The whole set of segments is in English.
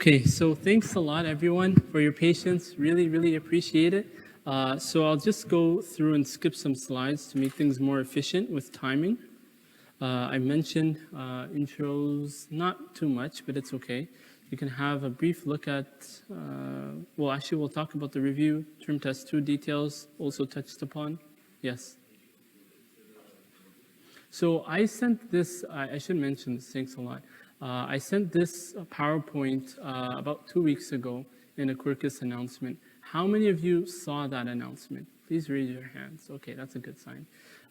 Okay, so thanks a lot, everyone, for your patience. Really appreciate it. So I'll just go through and skip some slides to make things more efficient with timing. I mentioned intros, not too much, but it's okay. You can have a brief look at, well, actually, we'll talk about the review, term test 2 details, also touched upon. Yes. So I sent this, I should mention this, thanks a lot. I sent this PowerPoint about 2 weeks ago in a Quirkus announcement. How many of you saw that announcement? Please raise your hands. Okay, that's a good sign.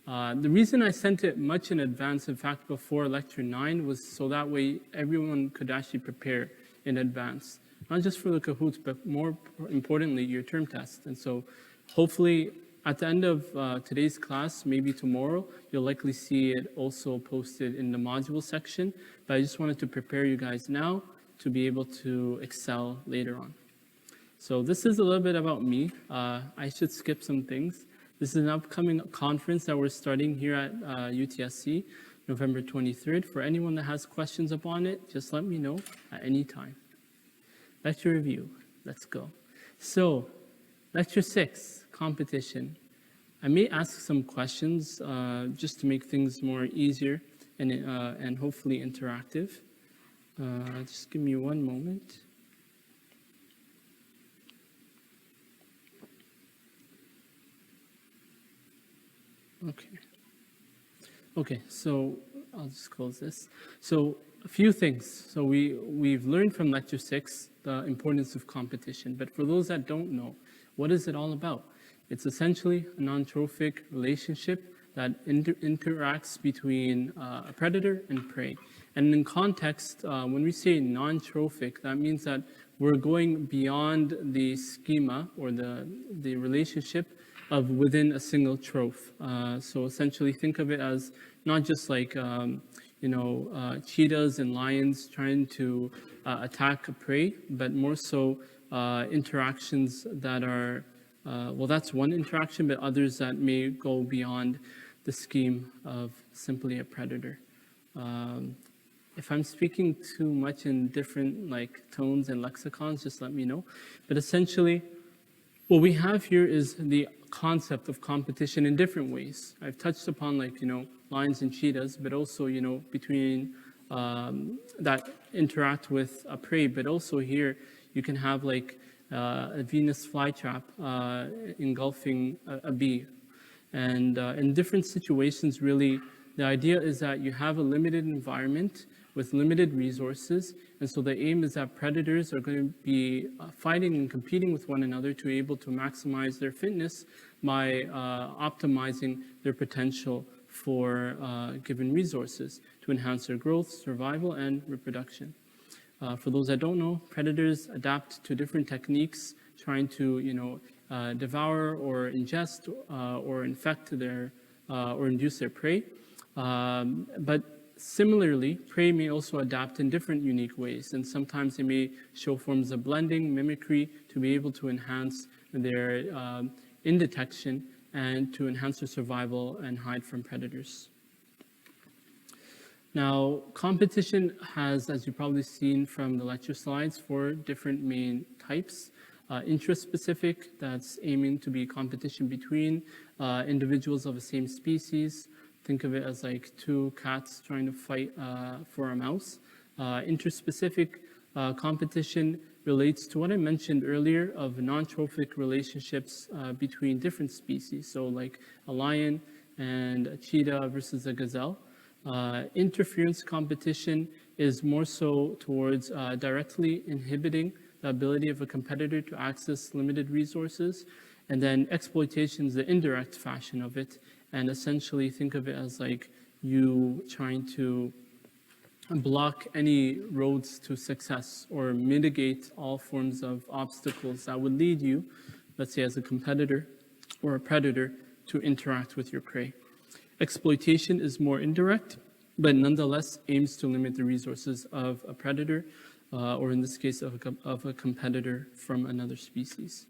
The reason I sent it much in advance, in fact, before lecture 9, was so that way everyone could actually prepare in advance. Not just for the Kahoots, but more importantly, your term test. And so hopefully at the end of today's class, maybe tomorrow, you'll likely see it also posted in the module section. But I just wanted to prepare you guys now to be able to excel later on. So this is a little bit about me. I should skip some things. This is an upcoming conference that we're starting here at UTSC, November 23rd. For anyone that has questions upon it, just let me know at any time. Lecture review, let's go. So, lecture 6, competition. I may ask some questions just to make things more easier and hopefully interactive. Just give me one moment. Okay, so I'll just close this. So a few things. So we've learned from lecture 6 the importance of competition, but for those that don't know, what is it all about? It's essentially a non-trophic relationship that interacts between a predator and prey. And in context, when we say non-trophic, that means that we're going beyond the schema or the relationship of within a single troph. So essentially think of it as not just like, cheetahs and lions trying to attack a prey, but more so interactions that are, well, that's one interaction, but others that may go beyond the scheme of simply a predator. If I'm speaking too much in different tones and lexicons, just let me know. But essentially, what we have here is the concept of competition in different ways. I've touched upon lions and cheetahs, but also, between that interact with a prey, but also here you can have a Venus flytrap engulfing a bee. And in different situations, really, the idea is that you have a limited environment with limited resources, and so the aim is that predators are going to be fighting and competing with one another to be able to maximize their fitness by optimizing their potential for given resources to enhance their growth, survival, and reproduction. For those that don't know, predators adapt to different techniques trying to devour or ingest or infect their or induce their prey. But similarly, prey may also adapt in different unique ways, and sometimes they may show forms of blending, mimicry, to be able to enhance their indetection and to enhance their survival and hide from predators. Now, competition has, as you've probably seen from the lecture slides, 4 different main types. Interest-specific, that's aiming to be competition between individuals of the same species. Think of it as like 2 cats trying to fight for a mouse. Interspecific competition relates to what I mentioned earlier of non-trophic relationships between different species. So like a lion and a cheetah versus a gazelle. Interference competition is more so towards directly inhibiting the ability of a competitor to access limited resources. And then exploitation is the indirect fashion of it. And essentially think of it as like you trying to block any roads to success or mitigate all forms of obstacles that would lead you, let's say as a competitor or a predator, to interact with your prey. Exploitation is more indirect, but nonetheless aims to limit the resources of a predator, or in this case of a competitor from another species.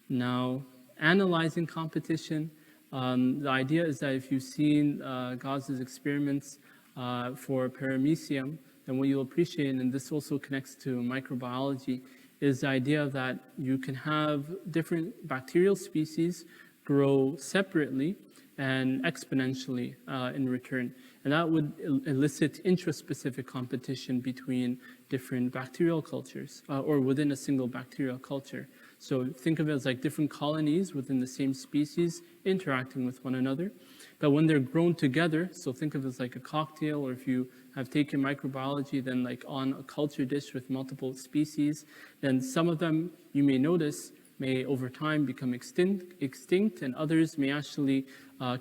Now, analyzing competition, the idea is that if you've seen Gauss's experiments for paramecium, then what you'll appreciate, and this also connects to microbiology, is the idea that you can have different bacterial species grow separately and exponentially in return. And that would elicit intraspecific competition between different bacterial cultures or within a single bacterial culture. So think of it as like different colonies within the same species interacting with one another. But when they're grown together, so think of it as like a cocktail, or if you have taken microbiology, then like on a culture dish with multiple species, then some of them you may notice may over time become extinct, and others may actually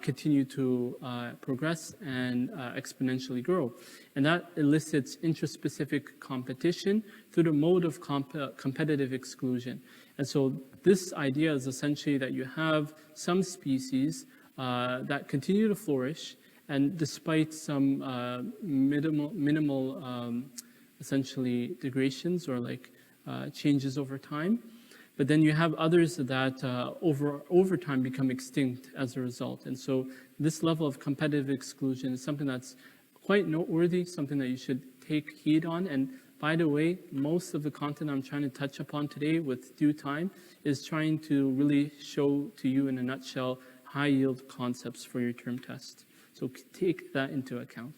continue to progress and exponentially grow. And that elicits intraspecific competition through the mode of competitive exclusion. And so this idea is essentially that you have some species that continue to flourish, and despite some minimal essentially degradations or like changes over time. But then you have others that over time become extinct as a result. And so this level of competitive exclusion is something that's quite noteworthy, something that you should take heed on. And by the way, most of the content I'm trying to touch upon today with due time is trying to really show to you in a nutshell high yield concepts for your term test. So take that into account.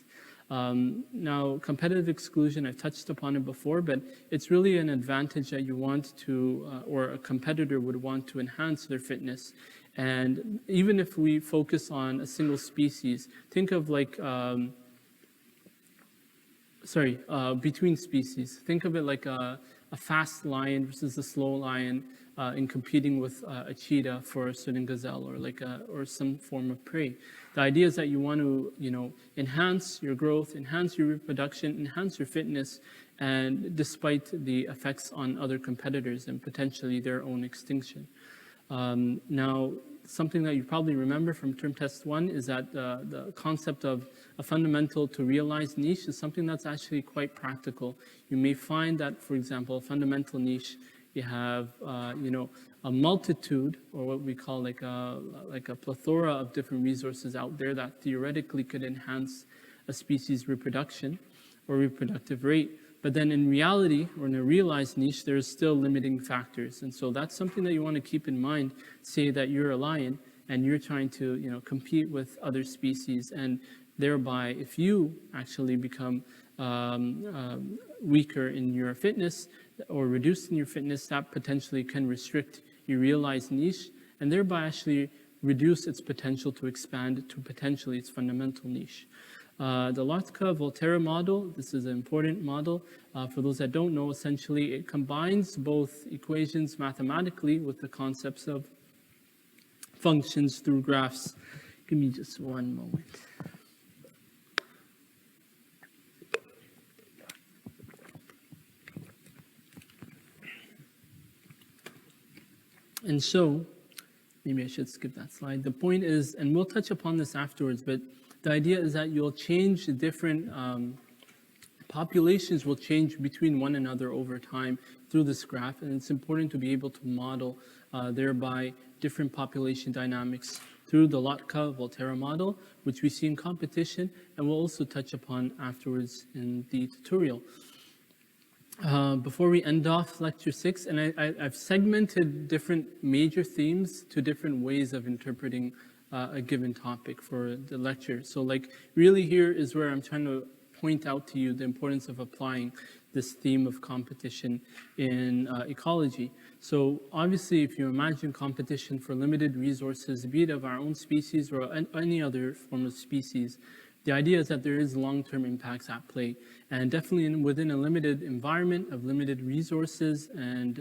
Now, competitive exclusion, I've touched upon it before, but it's really an advantage that you want to, or a competitor would want to enhance their fitness. And even if we focus on a single species, think of like, between species. Think of it like a fast lion versus a slow lion in competing with a cheetah for a certain gazelle or like or some form of prey. The idea is that you want to, enhance your growth, enhance your reproduction, enhance your fitness, and despite the effects on other competitors and potentially their own extinction. Now, something that you probably remember from term test 1 is that the concept of a fundamental to realized niche is something that's actually quite practical. You may find that, for example, a fundamental niche, you have, a multitude, or what we call like a plethora of different resources out there that theoretically could enhance a species' reproduction or reproductive rate. But then in reality, or in a realized niche, there's still limiting factors. And so that's something that you want to keep in mind. Say that you're a lion and you're trying to, compete with other species, and thereby, if you actually become weaker in your fitness or reduced in your fitness, that potentially can restrict your realized niche and thereby actually reduce its potential to expand to potentially its fundamental niche. The Lotka-Volterra model, this is an important model. For those that don't know, essentially it combines both equations mathematically with the concepts of functions through graphs. Give me just one moment. And so, maybe I should skip that slide. The point is, and we'll touch upon this afterwards, but the idea is that you'll change the different populations will change between one another over time through this graph, and it's important to be able to model thereby different population dynamics through the Lotka-Volterra model, which we see in competition, and we'll also touch upon afterwards in the tutorial. Before we end off lecture 6, and I've segmented different major themes to different ways of interpreting a given topic for the lecture. So like really here is where I'm trying to point out to you the importance of applying this theme of competition in ecology. So obviously if you imagine competition for limited resources, be it of our own species or any other form of species, the idea is that there is long-term impacts at play, and definitely within a limited environment of limited resources and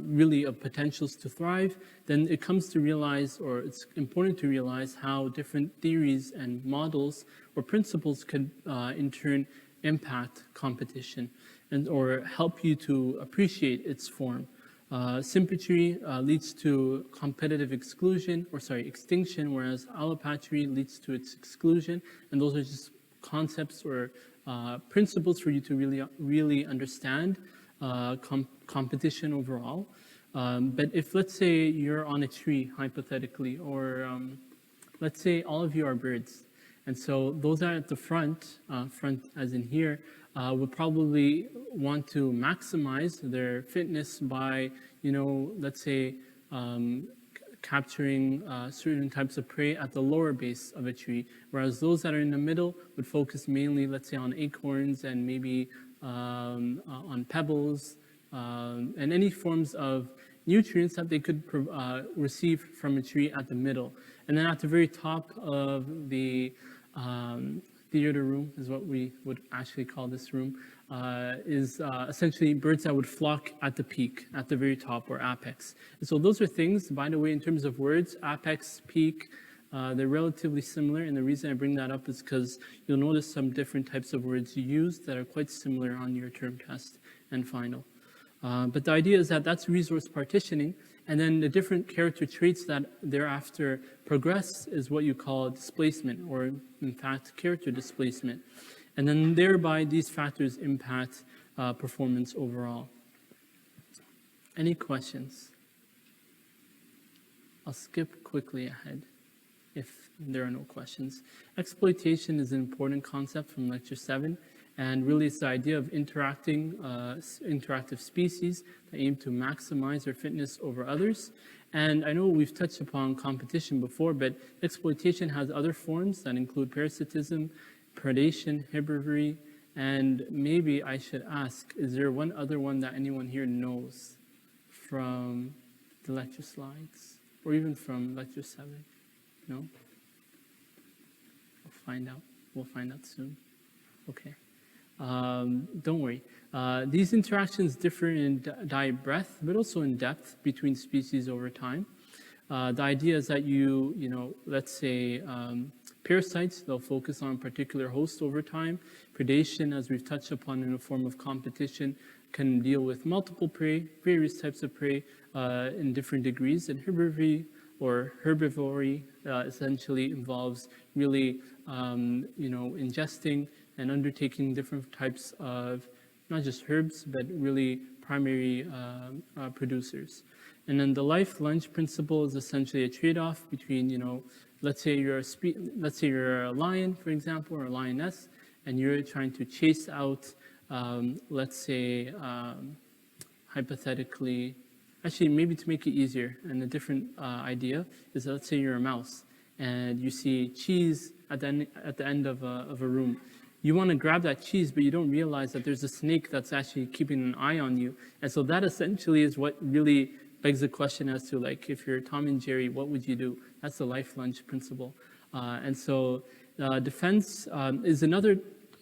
really of potentials to thrive, then it comes to realize, or it's important to realize, how different theories and models or principles could in turn impact competition and or help you to appreciate its form. Symmetry leads to competitive extinction, whereas allopatry leads to its exclusion. And those are just concepts or principles for you to really understand competition overall. But if, let's say, you're on a tree, hypothetically, or let's say all of you are birds, And so those that are at the front, front as in here, would probably want to maximize their fitness by, let's say, capturing certain types of prey at the lower base of a tree, whereas those that are in the middle would focus mainly, let's say, on acorns and maybe on pebbles and any forms of nutrients that they could receive from a tree at the middle. And then at the very top of the theater room is what we would actually call this room, is essentially birds that would flock at the peak, at the very top or apex. And so those are things, by the way, in terms of words, apex, peak, they're relatively similar. And the reason I bring that up is because you'll notice some different types of words used that are quite similar on your term test and final. But the idea is that that's resource partitioning, and then the different character traits that thereafter progress is what you call displacement, or in fact, character displacement. And then thereby, these factors impact performance overall. Any questions? I'll skip quickly ahead if there are no questions. Exploitation is an important concept from Lecture 7. And really, it's the idea of interactive species that aim to maximize their fitness over others. And I know we've touched upon competition before, but exploitation has other forms that include parasitism, predation, herbivory, and maybe I should ask, is there one other one that anyone here knows from the lecture slides, or even from Lecture 7? No? We'll find out. We'll find out soon. Okay. Don't worry. These interactions differ in diet breadth, but also in depth between species over time. The idea is that let's say parasites, they'll focus on a particular host over time. Predation, as we've touched upon in a form of competition, can deal with multiple prey, various types of prey in different degrees. And herbivory essentially involves really, ingesting and undertaking different types of, not just herbs, but really primary producers. And then the life lunge principle is essentially a trade-off between, let's say you're a lion, for example, or a lioness, and you're trying to chase out, let's say, hypothetically, actually maybe to make it easier, and a different idea is that, let's say you're a mouse, and you see cheese at the end of a room. You want to grab that cheese, but you don't realize that there's a snake that's actually keeping an eye on you. And so that essentially is what really begs the question as to, like, if you're Tom and Jerry, what would you do? That's the life lunge principle. And so defense is another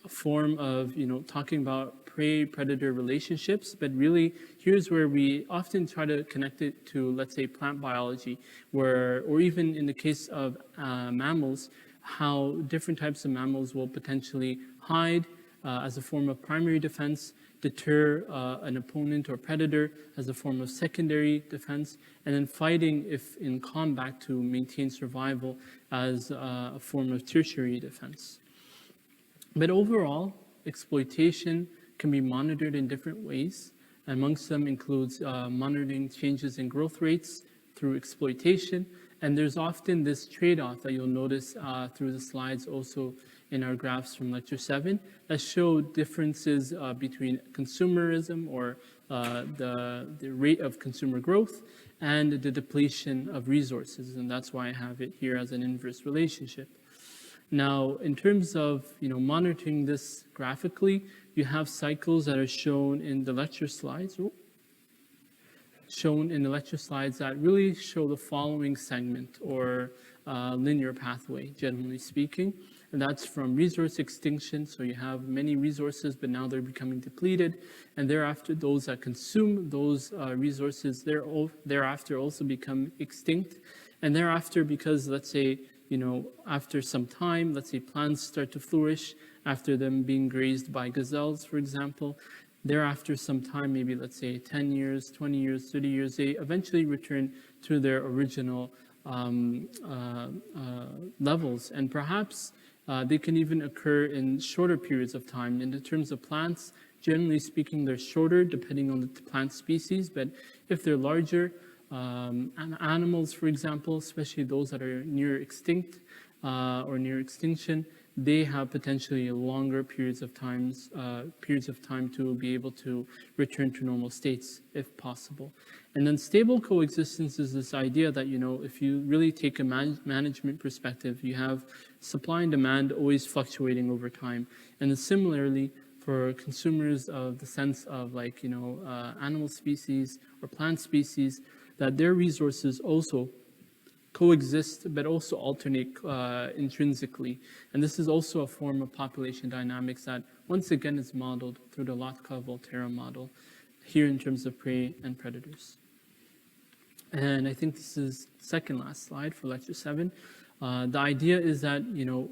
form of, talking about prey-predator relationships, but really here's where we often try to connect it to, let's say, plant biology, or even in the case of mammals, how different types of mammals will potentially hide as a form of primary defense, deter an opponent or predator as a form of secondary defense, and then fighting if in combat to maintain survival as a form of tertiary defense. But overall, exploitation can be monitored in different ways. Amongst them includes monitoring changes in growth rates through exploitation. And there's often this trade-off that you'll notice through the slides, also in our graphs from Lecture 7, that show differences between consumerism, or the rate of consumer growth, and the depletion of resources. And that's why I have it here as an inverse relationship. Now, in terms of monitoring this graphically, you have cycles that are shown in the lecture slides. That really show the following segment, or linear pathway, generally speaking. And that's from resource extinction. So you have many resources, but now they're becoming depleted. And thereafter, those that consume those resources, thereafter also become extinct. And thereafter, because let's say, after some time, let's say plants start to flourish after them being grazed by gazelles, for example. Thereafter, some time, maybe let's say 10 years, 20 years, 30 years, they eventually return to their original levels. And perhaps they can even occur in shorter periods of time. In the terms of plants, generally speaking, they're shorter depending on the plant species. But if they're larger, animals, for example, especially those that are near extinct, or near extinction, they have potentially longer periods of time to be able to return to normal states if possible. And then stable coexistence is this idea that, if you really take a management perspective, you have supply and demand always fluctuating over time. And then similarly, for consumers of the sense of animal species or plant species, that their resources also coexist, but also alternate intrinsically. And this is also a form of population dynamics that, once again, is modeled through the Lotka-Volterra model, here in terms of prey and predators. And I think this is second last slide for lecture 7. The idea is that,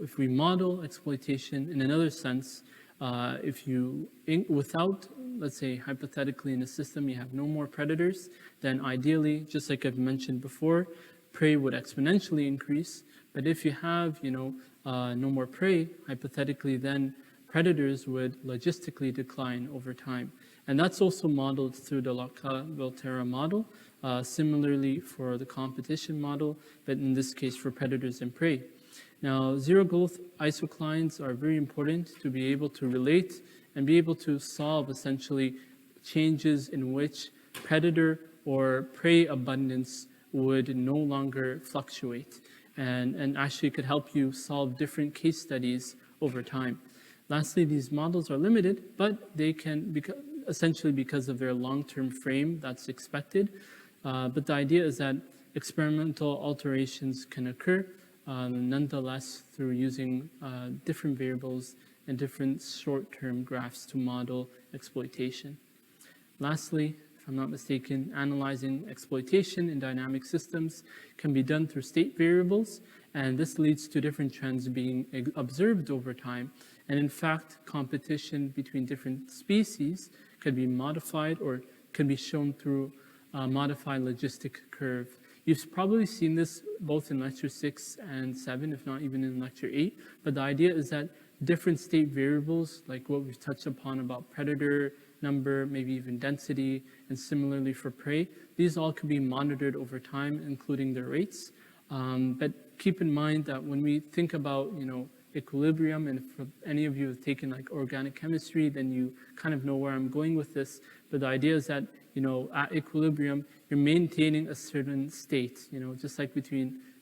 if we model exploitation in another sense, without, let's say, hypothetically in a system, you have no more predators, then ideally, just like I've mentioned before, prey would exponentially increase. But if you have, no more prey, hypothetically, then predators would logistically decline over time. And that's also modeled through the Lotka-Volterra model, similarly for the competition model, but in this case for predators and prey. Now, zero-growth isoclines are very important to be able to relate and be able to solve essentially changes in which predator or prey abundance would no longer fluctuate, and actually could help you solve different case studies over time. Lastly, these models are limited, but they can, essentially because of their long-term frame that's expected. But the idea is that experimental alterations can occur, nonetheless, through using different variables and different short-term graphs to model exploitation. Lastly, if I'm not mistaken, analyzing exploitation in dynamic systems can be done through state variables, and this leads to different trends being observed over time. And in fact, competition between different species could be modified or could be shown through a modified logistic curve. You've probably seen this both in lecture 6 and 7, if not even in lecture 8, but the idea is that different state variables, like what we've touched upon about predator number, maybe even density, and similarly for prey, these all can be monitored over time, including their rates. But keep in mind that when we think about, equilibrium, and for any of you who have taken like organic chemistry, then you kind of know where I'm going with this. But the idea is that, at equilibrium, you're maintaining a certain state, just like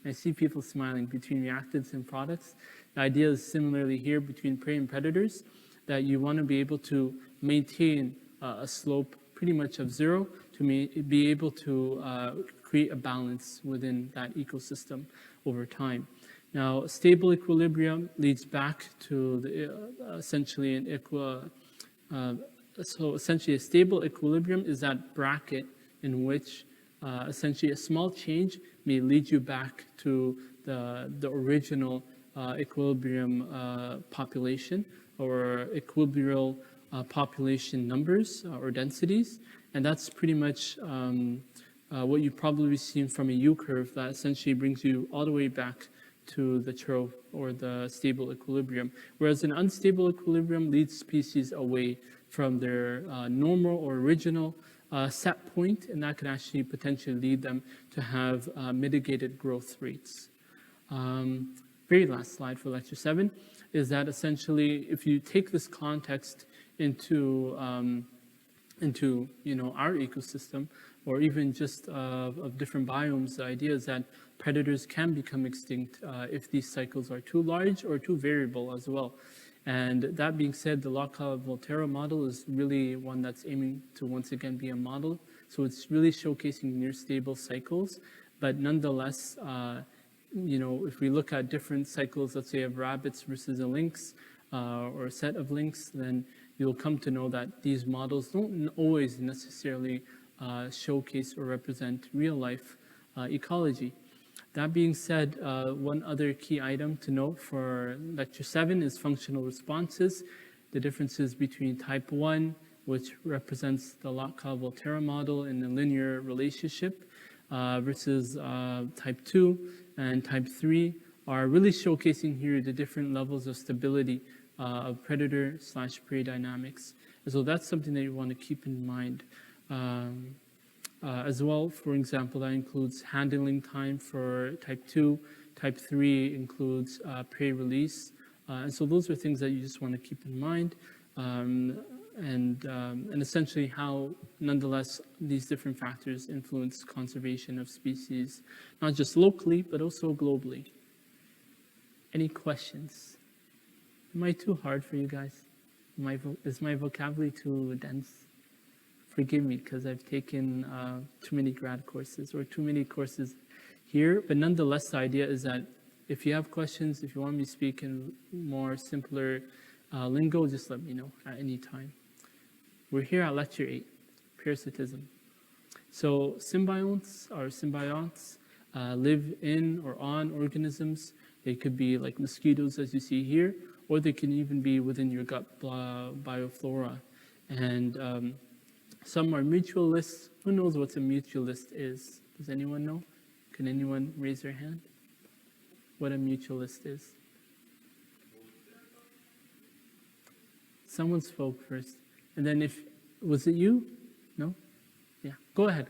I see people smiling, between reactants and products. The idea is similarly here between prey and predators, that you want to be able to maintain a slope pretty much of 0 to be able to create a balance within that ecosystem over time. Now, stable equilibrium leads back to essentially a stable equilibrium is that bracket in which essentially a small change may lead you back to the original equilibrium population or equilibrial population numbers or densities. And that's pretty much what you've probably seen from a U-curve that essentially brings you all the way back to the churro or the stable equilibrium. Whereas an unstable equilibrium leads species away from their normal or original set point, and that could actually potentially lead them to have mitigated growth rates. Very last slide for lecture 7 is that essentially if you take this context into our ecosystem, or even just of different biomes, the idea is that predators can become extinct if these cycles are too large or too variable as well. And that being said, the Lotka-Volterra model is really one that's aiming to once again be a model. So it's really showcasing near stable cycles, but nonetheless, if we look at different cycles, let's say of rabbits versus a lynx or a set of lynx, then you'll come to know that these models don't always necessarily showcase or represent real life ecology. That being said, one other key item to note for lecture 7 is functional responses, the differences between type 1, which represents the Lotka-Volterra model in a linear relationship, versus type 2 and type 3 are really showcasing here the different levels of stability of predator/prey dynamics. And so that's something that you want to keep in mind. As well, for example, that includes handling time for type 2 Type 3 includes prey release. And so those are things that you just want to keep in mind. And essentially how, nonetheless, these different factors influence conservation of species, not just locally, but also globally. Any questions? Am I too hard for you guys? Is my vocabulary too dense? Forgive me, because I've taken too many grad courses or too many courses here. But nonetheless, the idea is that if you have questions, if you want me to speak in more simpler lingo, just let me know at any time. We're here at Lecture 8, Parasitism. So symbionts live in or on organisms. They could be like mosquitoes, as you see here, or they can even be within your gut bioflora. And some are mutualists. Who knows what a mutualist is? Does anyone know? Can anyone raise their hand? What a mutualist is? Someone spoke first. And then was it you? No? Yeah, go ahead.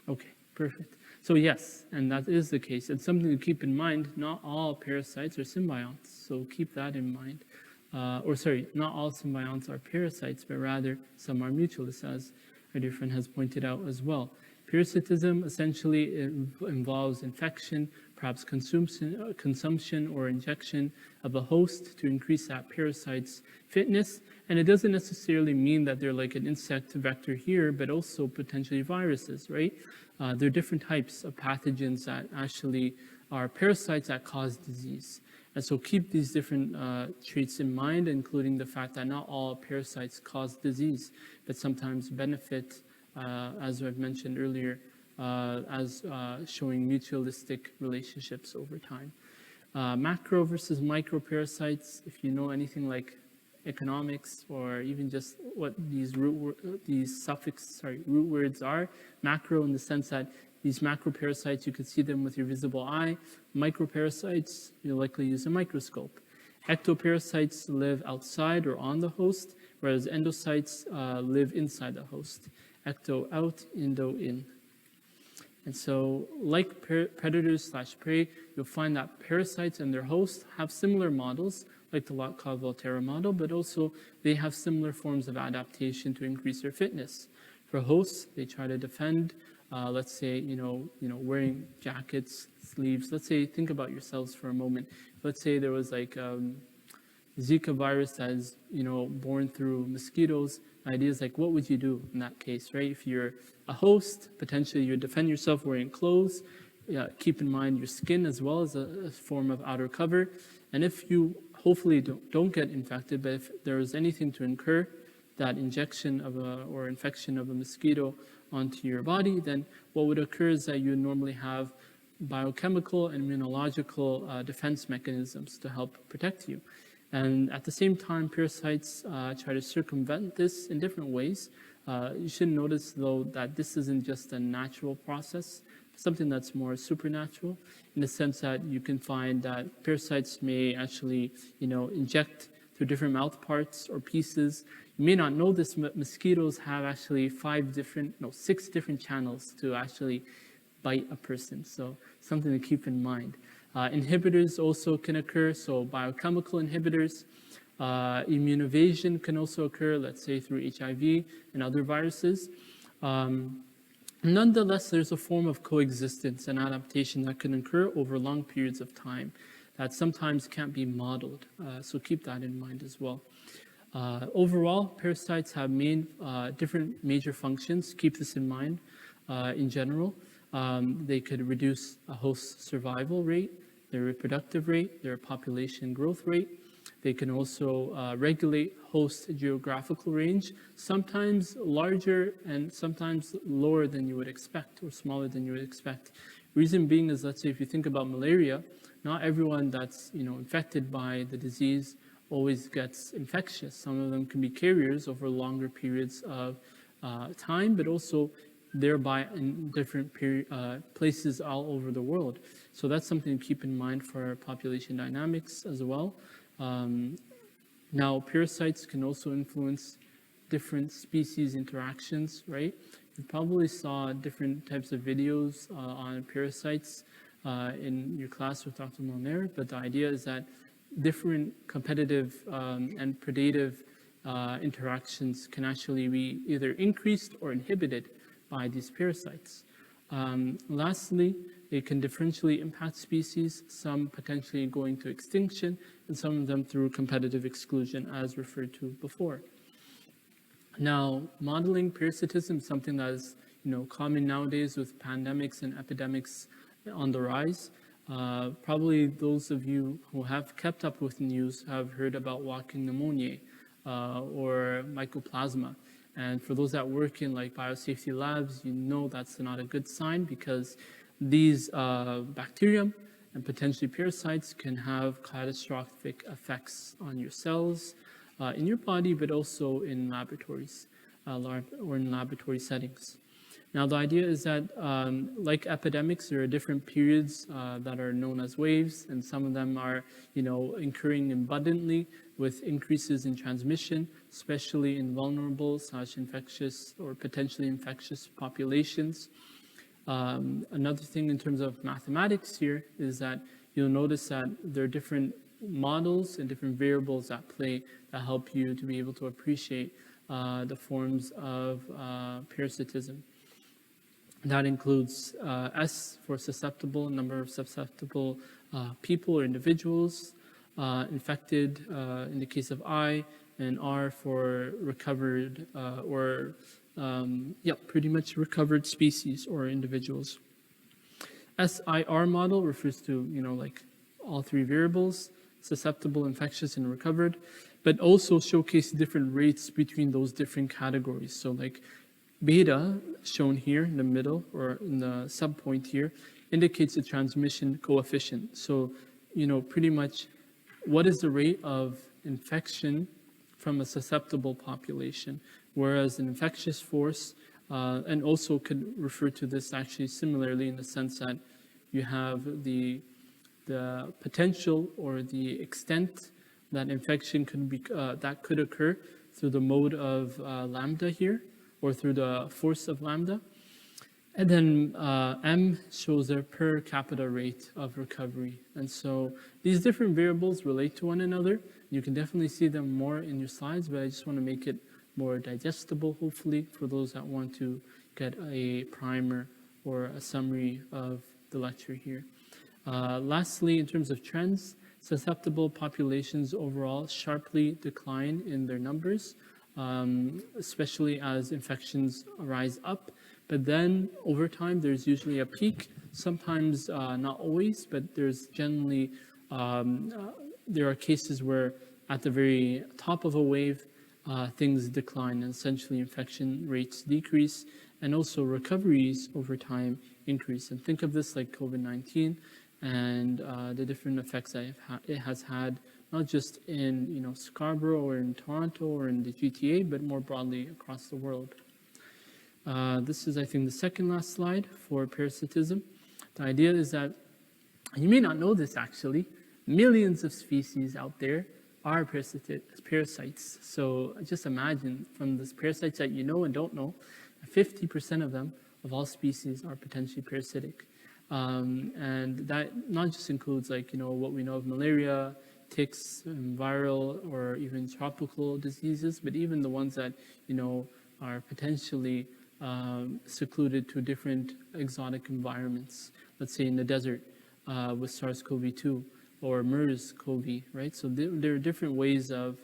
Okay, perfect. So yes, and that is the case. It's something to keep in mind. Not all parasites are symbionts, so keep that in mind. Not all symbionts are parasites, but rather some are mutualists, as our dear friend has pointed out as well. Parasitism essentially involves infection, perhaps consumption or injection of a host to increase that parasite's fitness. And it doesn't necessarily mean that they're like an insect vector here, but also potentially viruses, right? There are different types of pathogens that actually are parasites that cause disease. And so keep these different traits in mind, including the fact that not all parasites cause disease, but sometimes benefit, as I've mentioned earlier, as showing mutualistic relationships over time. Macro versus micro parasites, if you know anything like economics or even just what these root words are, macro in the sense that these macro parasites, you could see them with your visible eye. Microparasites, you'll likely use a microscope. Ectoparasites live outside or on the host, whereas endocytes live inside the host. Ecto out, endo in. And so, like predators/prey, you'll find that parasites and their hosts have similar models, like the Locke-Volterra model, but also they have similar forms of adaptation to increase their fitness. For hosts, they try to defend. Let's say, wearing jackets, sleeves. Let's say, think about yourselves for a moment. Let's say there was like Zika virus that is, born through mosquitoes. The idea is like, what would you do in that case, right? If you're a host, potentially you defend yourself wearing clothes. Keep in mind your skin as well as a form of outer cover. And if you hopefully don't get infected, but if there is anything to incur that injection or infection of a mosquito onto your body, then what would occur is that you would normally have biochemical and immunological defense mechanisms to help protect you. And at the same time, parasites try to circumvent this in different ways. You should notice, though, that this isn't just a natural process, something that's more supernatural, in the sense that you can find that parasites may actually, inject through different mouth parts or pieces. You may not know this, but mosquitoes have actually 6 different channels to actually bite a person. So something to keep in mind. Inhibitors also can occur, so biochemical inhibitors. Immune evasion can also occur, let's say through HIV and other viruses. Nonetheless, there's a form of coexistence and adaptation that can occur over long periods of time that sometimes can't be modeled. So keep that in mind as well. Overall, parasites have different major functions. Keep this in mind in general. They could reduce a host's survival rate, their reproductive rate, their population growth rate. They can also regulate host geographical range, sometimes larger and sometimes lower than you would expect or smaller than you would expect. Reason being is, let's say if you think about malaria, not everyone that's infected by the disease always gets infectious. Some of them can be carriers over longer periods of time, but also thereby in different places all over the world. So that's something to keep in mind for population dynamics as well. Now, parasites can also influence different species interactions, right? You probably saw different types of videos on parasites in your class with Dr. Mohammed, but the idea is that different competitive and predative interactions can actually be either increased or inhibited by these parasites. Lastly, they can differentially impact species, some potentially going to extinction, and some of them through competitive exclusion, as referred to before. Now, modeling parasitism is something that is common nowadays with pandemics and epidemics on the rise. Probably those of you who have kept up with news have heard about walking pneumonia or mycoplasma. And for those that work in like biosafety labs, that's not a good sign, because these bacterium and potentially parasites can have catastrophic effects on your cells in your body, but also in laboratories or in laboratory settings. Now, the idea is that, like epidemics, there are different periods that are known as waves, and some of them are, occurring abundantly with increases in transmission, especially in vulnerable / infectious or potentially infectious populations. Another thing in terms of mathematics here is that you'll notice that there are different models and different variables at play that help you to be able to appreciate the forms of parasitism. That includes S for susceptible, number of susceptible people or individuals, infected in the case of I, and R for recovered pretty much recovered species or individuals. SIR model refers to, like all three variables, susceptible, infectious, and recovered, but also showcase different rates between those different categories. So like beta, shown here in the middle or in the subpoint here, indicates the transmission coefficient. So, pretty much what is the rate of infection from a susceptible population, whereas an infectious force, and also could refer to this actually similarly in the sense that you have the potential or the extent that infection could be that could occur through the mode of lambda here, or through the force of lambda. And then M shows a per capita rate of recovery. And so these different variables relate to one another. You can definitely see them more in your slides, but I just want to make it more digestible, hopefully, for those that want to get a primer or a summary of the lecture here. Lastly, in terms of trends, susceptible populations overall sharply decline in their numbers, especially as infections rise up. But then over time, there's usually a peak, sometimes not always, but there's generally, there are cases where at the very top of a wave, things decline and essentially infection rates decrease, and also recoveries over time increase. And think of this like COVID-19 and the different effects that it has had, not just in Scarborough or in Toronto or in the GTA, but more broadly across the world. This is, I think, the second last slide for parasitism. The idea is that, you may not know this actually, millions of species out there are parasites. So just imagine, from the parasites that you know and don't know, 50% of them, of all species, are potentially parasitic. And that not just includes what we know of malaria, ticks, viral or even tropical diseases, but even the ones that are potentially secluded to different exotic environments. Let's say in the desert with SARS-CoV-2 or MERS-CoV, right? So there are different ways of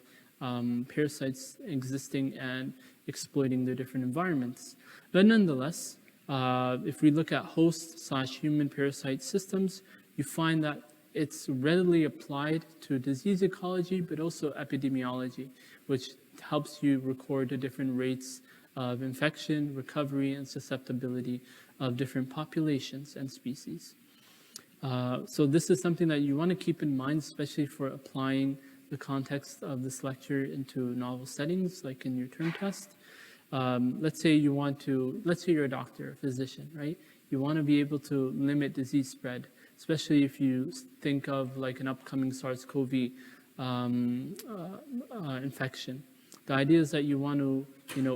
parasites existing and exploiting their different environments. But nonetheless, if we look at host/human parasite systems, you find that it's readily applied to disease ecology, but also epidemiology, which helps you record the different rates of infection, recovery, and susceptibility of different populations and species. So this is something that you want to keep in mind, especially for applying the context of this lecture into novel settings, like in your term test. Let's say you're a doctor, a physician, right? You want to be able to limit disease spread, especially if you think of like an upcoming SARS-CoV infection. The idea is that you want to,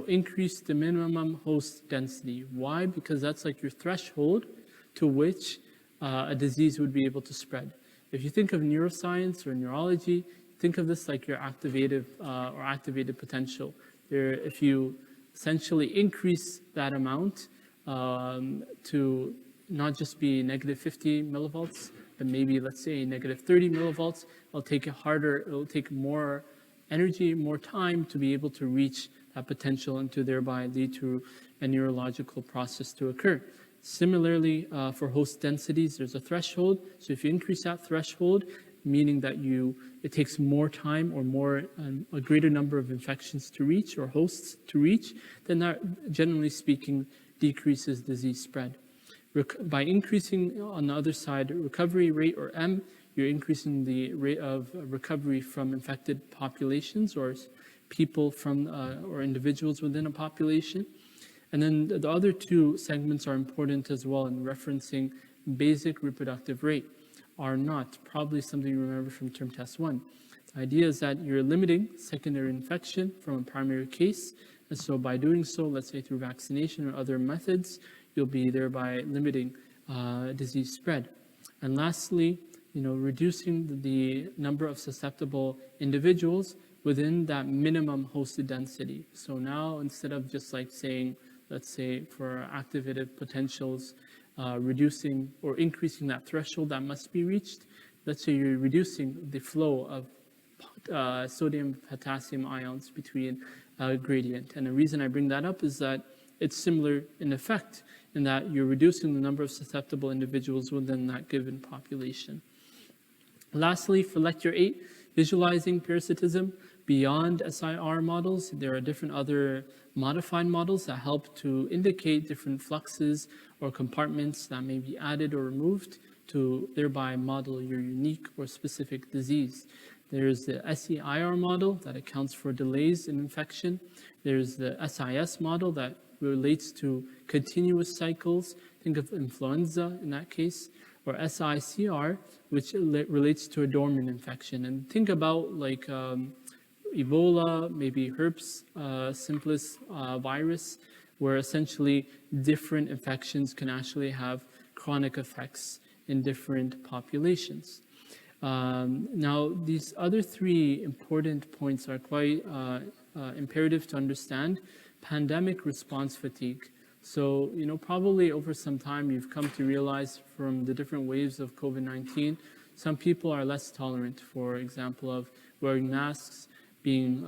increase the minimum host density. Why? Because that's like your threshold to which a disease would be able to spread. If you think of neuroscience or neurology, think of this like your activated potential. If you essentially increase that amount to not just be negative 50 millivolts, but maybe let's say negative 30 millivolts, it'll take more energy, more time to be able to reach that potential and to thereby lead to a neurological process to occur. Similarly, for host densities, there's a threshold. So if you increase that threshold, meaning that it takes more time or a greater number of infections to reach or hosts to reach, then that, generally speaking, decreases disease spread. By increasing, on the other side, recovery rate, or M, you're increasing the rate of recovery from infected populations or people or individuals within a population. And then the other two segments are important as well in referencing basic reproductive rate. R naught, probably something you remember from term test 1. The idea is that you're limiting secondary infection from a primary case. And so by doing so, let's say through vaccination or other methods, you'll be thereby limiting disease spread. And lastly, reducing the number of susceptible individuals within that minimum hosted density. So now instead of just like saying, let's say for activated potentials, reducing or increasing that threshold that must be reached, let's say you're reducing the flow of sodium potassium ions between a gradient. And the reason I bring that up is that it's similar in effect in that you're reducing the number of susceptible individuals within that given population. Lastly, for lecture 8, visualizing parasitism beyond SIR models, there are different other modified models that help to indicate different fluxes or compartments that may be added or removed to thereby model your unique or specific disease. There's the SEIR model that accounts for delays in infection. There's the SIS model that relates to continuous cycles. Think of influenza in that case. Or SICR, which relates to a dormant infection. And think about like Ebola, maybe herpes simplex virus, where essentially different infections can actually have chronic effects in different populations. Now, these other three important points are quite imperative to understand. Pandemic response fatigue. So, probably over some time you've come to realize from the different waves of COVID-19, some people are less tolerant, for example, of wearing masks, being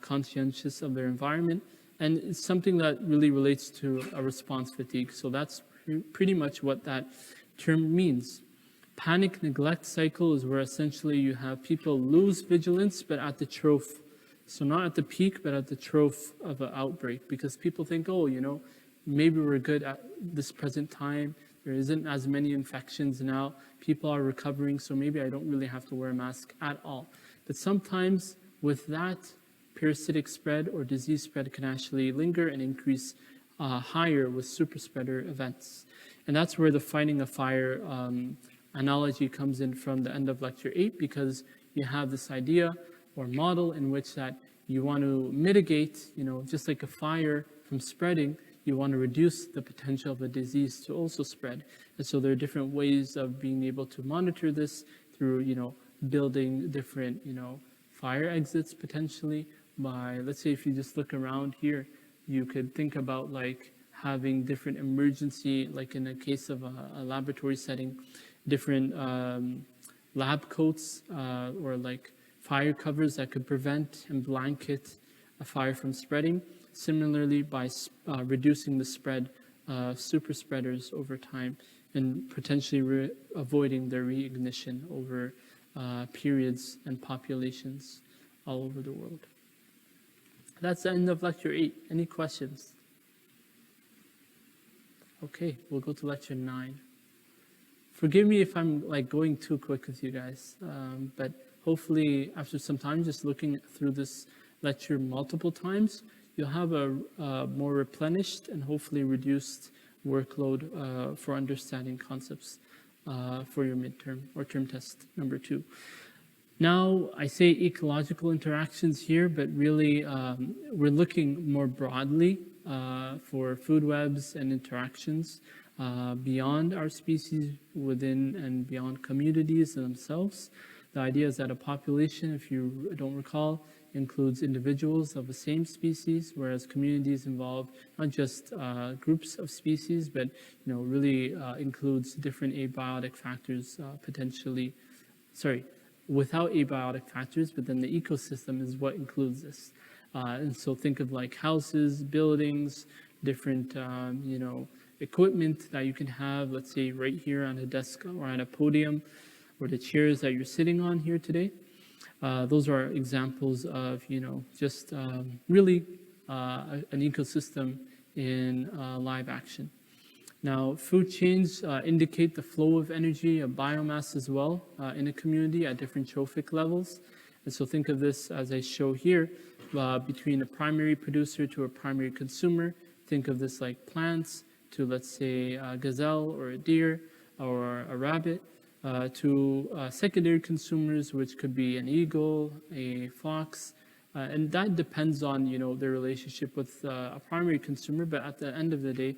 conscientious of their environment, and it's something that really relates to a response fatigue. So that's pretty much what that term means. Panic neglect cycle is where essentially you have people lose vigilance, but at the trough. So not at the peak, but at the trough of an outbreak, because people think, oh, maybe we're good at this present time. There isn't as many infections now. People are recovering, so maybe I don't really have to wear a mask at all. But sometimes with that, parasitic spread or disease spread can actually linger and increase higher with super spreader events. And that's where the fighting a fire analogy comes in from the end of lecture 8, because you have this idea or model in which that you want to mitigate, just like a fire from spreading, you want to reduce the potential of a disease to also spread. And so there are different ways of being able to monitor this through, building different, fire exits potentially by, let's say if you just look around here, you could think about like having different emergency, like in a case of a laboratory setting, different lab coats or like fire covers that could prevent and blanket a fire from spreading. Similarly, by reducing the spread of super spreaders over time and potentially avoiding their reignition over periods and populations all over the world. That's the end of lecture 8. Any questions? Okay, we'll go to lecture 9. Forgive me if I'm like going too quick with you guys, but hopefully after some time, just looking through this lecture multiple times, you'll have a more replenished and hopefully reduced workload for understanding concepts for your midterm or term test number 2. Now, I say ecological interactions here, but really we're looking more broadly for food webs and interactions beyond our species, within and beyond communities themselves. The idea is that a population, if you don't recall, includes individuals of the same species, whereas communities involve not just groups of species, but really includes different abiotic factors without abiotic factors, but then the ecosystem is what includes this. And so think of like houses, buildings, different equipment that you can have, let's say right here on a desk or on a podium, or the chairs that you're sitting on here today. Those are examples of, just really an ecosystem in live action. Now, food chains indicate the flow of energy, of biomass as well in a community at different trophic levels. And so think of this as I show here, between a primary producer to a primary consumer. Think of this like plants to, let's say, a gazelle or a deer or a rabbit, to secondary consumers, which could be an eagle, a fox, and that depends on their relationship with a primary consumer. But at the end of the day,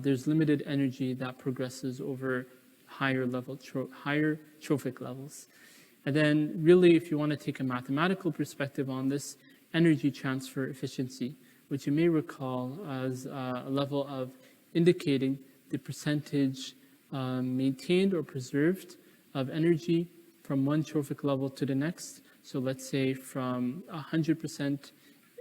there's limited energy that progresses over higher trophic levels. And then really, if you want to take a mathematical perspective on this, energy transfer efficiency, which you may recall as a level of indicating the percentage maintained or preserved of energy from one trophic level to the next. So let's say from 100%,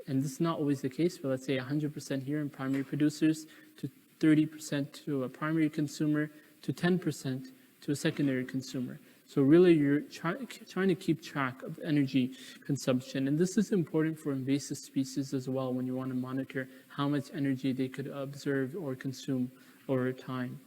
and this is not always the case, but let's say 100% here in primary producers, to 30% to a primary consumer, to 10% to a secondary consumer. So really you're trying to keep track of energy consumption. And this is important for invasive species as well when you want to monitor how much energy they could observe or consume over time.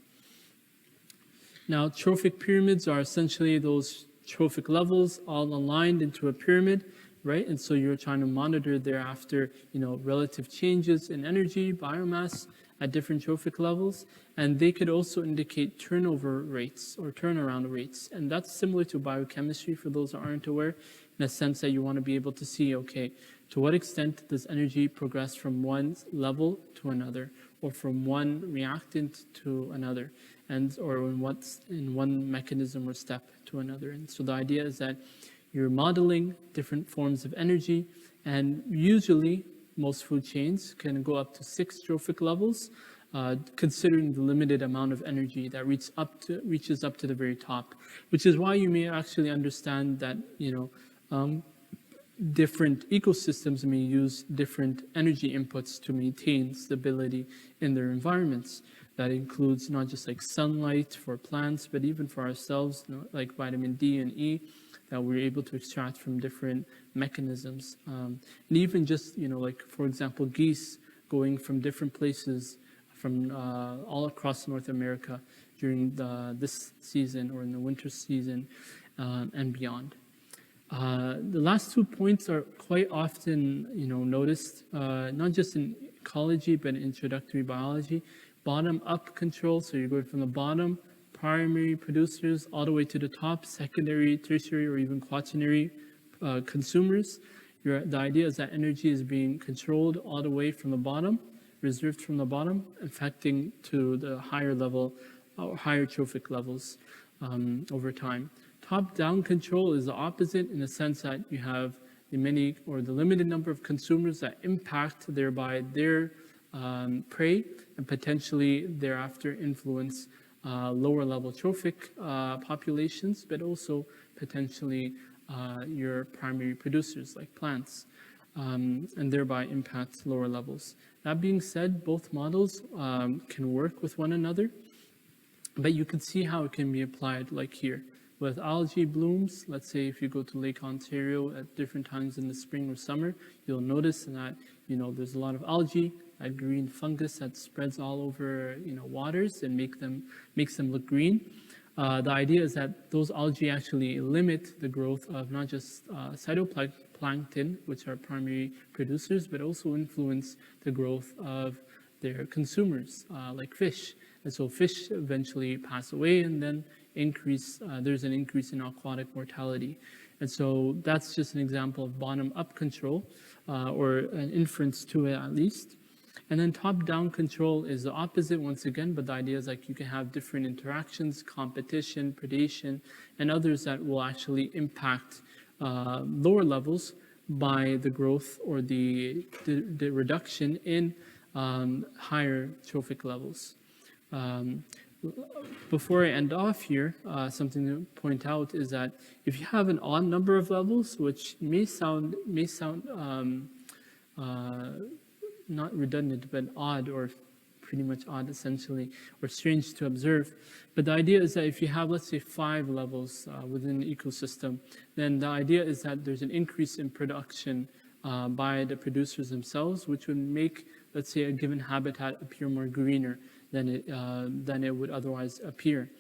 Now, trophic pyramids are essentially those trophic levels all aligned into a pyramid, right? And so you're trying to monitor thereafter, relative changes in energy, biomass at different trophic levels. And they could also indicate turnover rates or turnaround rates. And that's similar to biochemistry for those that aren't aware, in a sense that you want to be able to see, okay, to what extent does energy progress from one level to another, or from one reactant to another, or in one mechanism or step to another. And so the idea is that you're modeling different forms of energy, and usually most food chains can go up to 6 trophic levels, considering the limited amount of energy that reaches up to the very top, which is why you may actually understand that different ecosystems may use different energy inputs to maintain stability in their environments. That includes not just like sunlight for plants, but even for ourselves, like vitamin D and E that we're able to extract from different mechanisms. And even just, like for example, geese going from different places from all across North America during this season or in the winter season and beyond. The last 2 points are quite often, noticed, not just in ecology, but in introductory biology. Bottom-up control, so you're going from the bottom, primary producers, all the way to the top, secondary, tertiary, or even quaternary consumers. The idea is that energy is being controlled all the way from the bottom, reserved from the bottom, affecting to the higher level, or higher trophic levels over time. Top-down control is the opposite, in the sense that you have the limited number of consumers that impact thereby their prey, and potentially thereafter influence lower level trophic populations, but also potentially your primary producers like plants, and thereby impact lower levels. That being said, both models can work with one another, but you can see how it can be applied like here. With algae blooms, let's say if you go to Lake Ontario at different times in the spring or summer, you'll notice that there's a lot of algae, that green fungus that spreads all over waters and makes them look green. The idea is that those algae actually limit the growth of not just phytoplankton, which are primary producers, but also influence the growth of their consumers, like fish. And so fish eventually pass away, and then there's an increase in aquatic mortality. And so that's just an example of bottom-up control, or an inference to it at least. And then top-down control is the opposite once again, but the idea is like you can have different interactions, competition, predation, and others that will actually impact lower levels by the growth or the reduction in higher trophic levels. Before I end off here, something to point out is that if you have an odd number of levels, which may sound not redundant, but odd, or pretty much odd essentially, or strange to observe. But the idea is that if you have, let's say, 5 levels within the ecosystem, then the idea is that there's an increase in production by the producers themselves, which would make, let's say, a given habitat appear more greener than it would otherwise appear.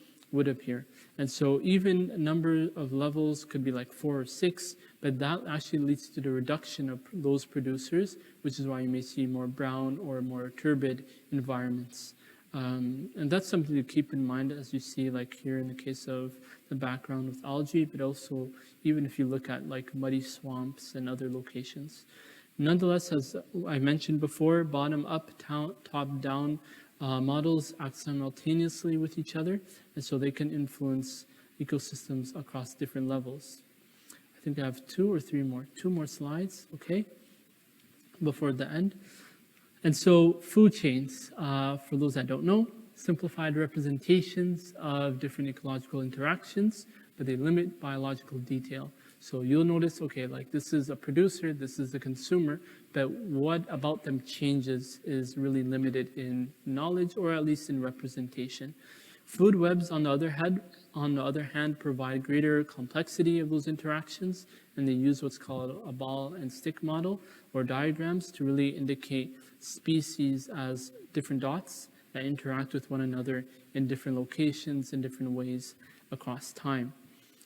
And so even a number of levels could be like 4 or 6, but that actually leads to the reduction of those producers, which is why you may see more brown or more turbid environments. And that's something to keep in mind as you see, like here in the case of the background with algae, but also even if you look at like muddy swamps and other locations. Nonetheless, as I mentioned before, bottom-up, top-down models act simultaneously with each other, and so they can influence ecosystems across different levels. I think I have 2 more slides, okay, before the end. And so food chains, for those that don't know, simplified representations of different ecological interactions, but they limit biological detail. So you'll notice, okay, like this is a producer, this is the consumer, but what about them changes is really limited in knowledge, or at least in representation. Food webs, on the other hand, provide greater complexity of those interactions, and they use what's called a ball and stick model, or diagrams, to really indicate species as different dots that interact with one another in different locations, in different ways across time.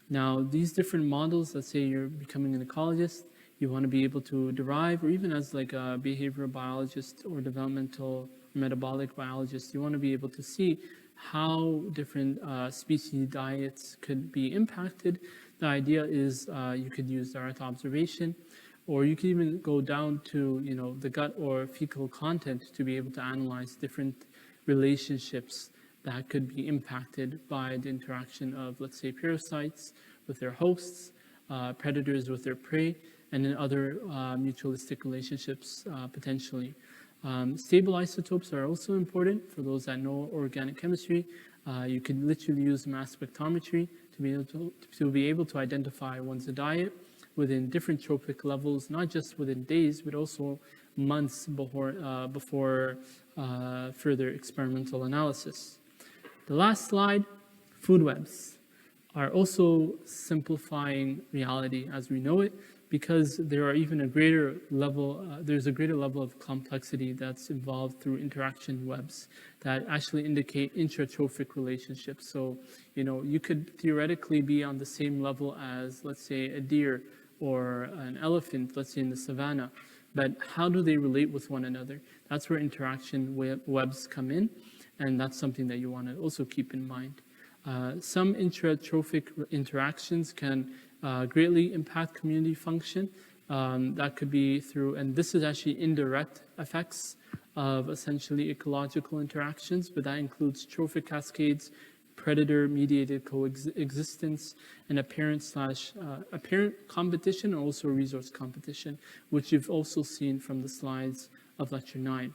Now, these different models, let's say you're becoming an ecologist, you want to be able to derive, or even as like a behavioral biologist or developmental metabolic biologist, you want to be able to see how different species diets could be impacted. The idea is you could use direct observation, or you could even go down to the gut or fecal content to be able to analyze different relationships that could be impacted by the interaction of, let's say, parasites with their hosts, predators with their prey, and then other mutualistic relationships potentially. Stable isotopes are also important for those that know organic chemistry. You can literally use mass spectrometry to be able to identify one's diet within different trophic levels, not just within days, but also months before further experimental analysis. The last slide, food webs are also simplifying reality as we know it, because there are even a greater level, there's a greater level of complexity that's involved through interaction webs that actually indicate intratrophic relationships. So, you could theoretically be on the same level as, let's say, a deer or an elephant, let's say in the savannah, but how do they relate with one another? That's where interaction webs come in, and that's something that you want to also keep in mind. Some intratrophic interactions can greatly impact community function. That could be through, and this is actually indirect effects of essentially ecological interactions, but that includes trophic cascades, predator-mediated coexistence, and apparent competition, and also resource competition, which you've also seen from the slides of Lecture 9.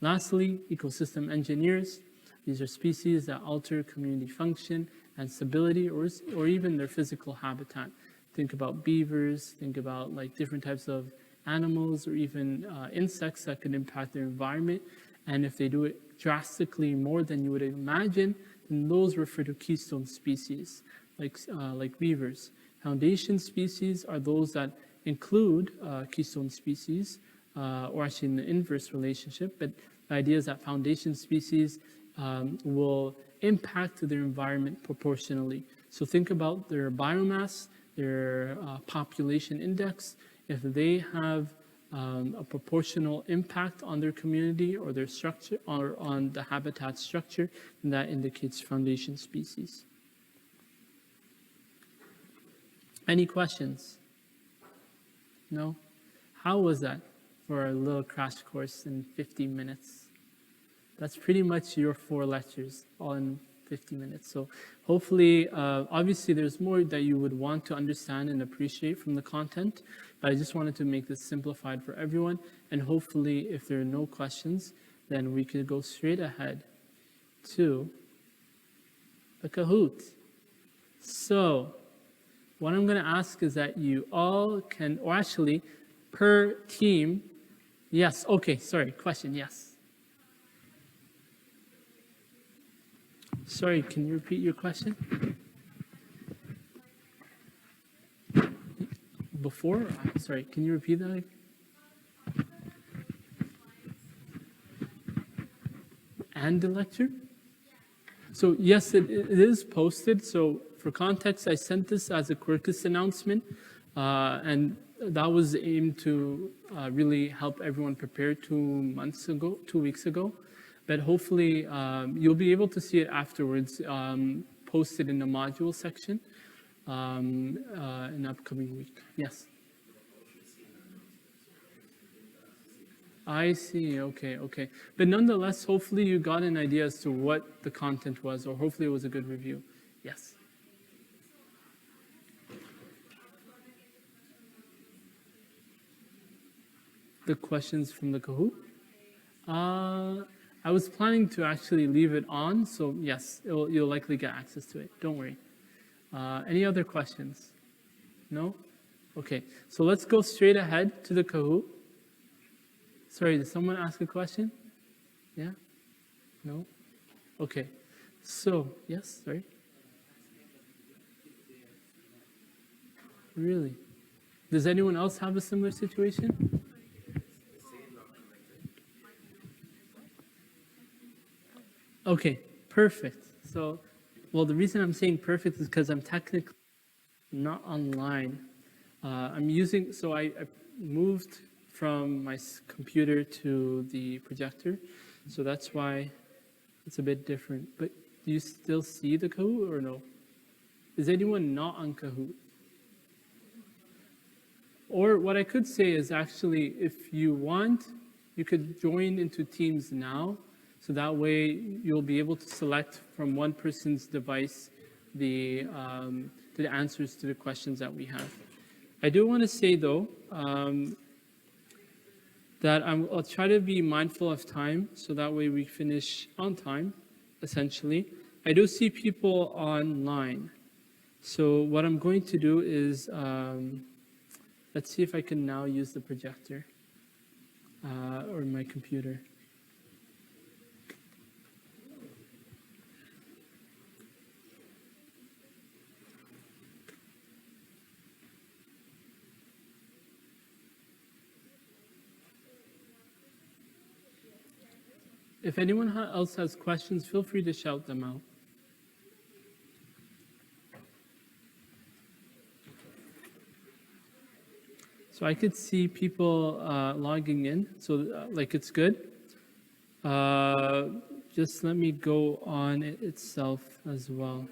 Lastly, ecosystem engineers. These are species that alter community function and stability, or even their physical habitat. Think about beavers, think about like different types of animals, or even insects that could impact their environment. And if they do it drastically more than you would imagine, then those refer to keystone species, like beavers. Foundation species are those that include keystone species, or actually in the inverse relationship, but the idea is that foundation species will impact their environment proportionally. So think about their biomass, their population index. If they have a proportional impact on their community or their structure, or on the habitat structure, then that indicates foundation species. Any questions? No? How was that for a little crash course in 50 minutes? That's pretty much your 4 lectures, all in 50 minutes. So hopefully, obviously there's more that you would want to understand and appreciate from the content, but I just wanted to make this simplified for everyone. And hopefully, if there are no questions, then we could go straight ahead to the Kahoot. So what I'm going to ask is that you all can, or actually per team, yes, okay, sorry, question, yes. Sorry, can you repeat your question? Before? Sorry, can you repeat that? And the lecture? So yes, it is posted. So for context, I sent this as a Quirkus announcement, and that was aimed to really help everyone prepare 2 weeks ago. But hopefully you'll be able to see it afterwards, posted in the module section in the upcoming week. Yes. I see, okay. But nonetheless, hopefully you got an idea as to what the content was, or hopefully it was a good review. Yes. The questions from the Kahoot? I was planning to actually leave it on, so yes, you'll likely get access to it. Don't worry. Any other questions? No? Okay, so let's go straight ahead to the Kahoot. Sorry, did someone ask a question? Yeah? No? Okay. So, yes, sorry. Really? Does anyone else have a similar situation? Okay, perfect. So, well, the reason I'm saying perfect is because I'm technically not online. So I moved from my computer to the projector, so that's why it's a bit different. But do you still see the Kahoot or no? Is anyone not on Kahoot? Or what I could say is actually, if you want, you could join into Teams now, so that way you'll be able to select from one person's device the answers to the questions that we have. I do want to say though, that I'll try to be mindful of time, so that way we finish on time, essentially. I do see people online. So what I'm going to do is, let's see if I can now use the projector or my computer. If anyone else has questions, feel free to shout them out. So I could see people logging in, so like it's good. Just let me go on it itself as well.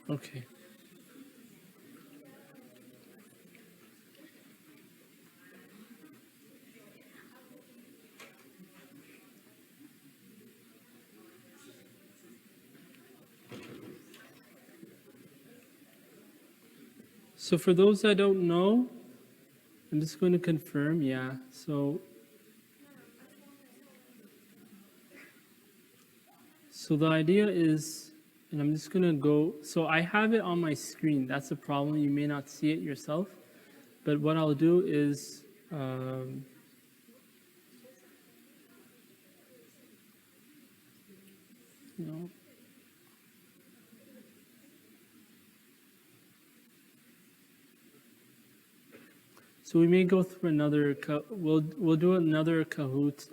Okay. So for those that don't know, I'm just going to confirm, yeah. So the idea is, and I'm just going to go, so I have it on my screen. That's the problem. You may not see it yourself. But what I'll do is, No. So we may go through another, we'll do another Kahoot,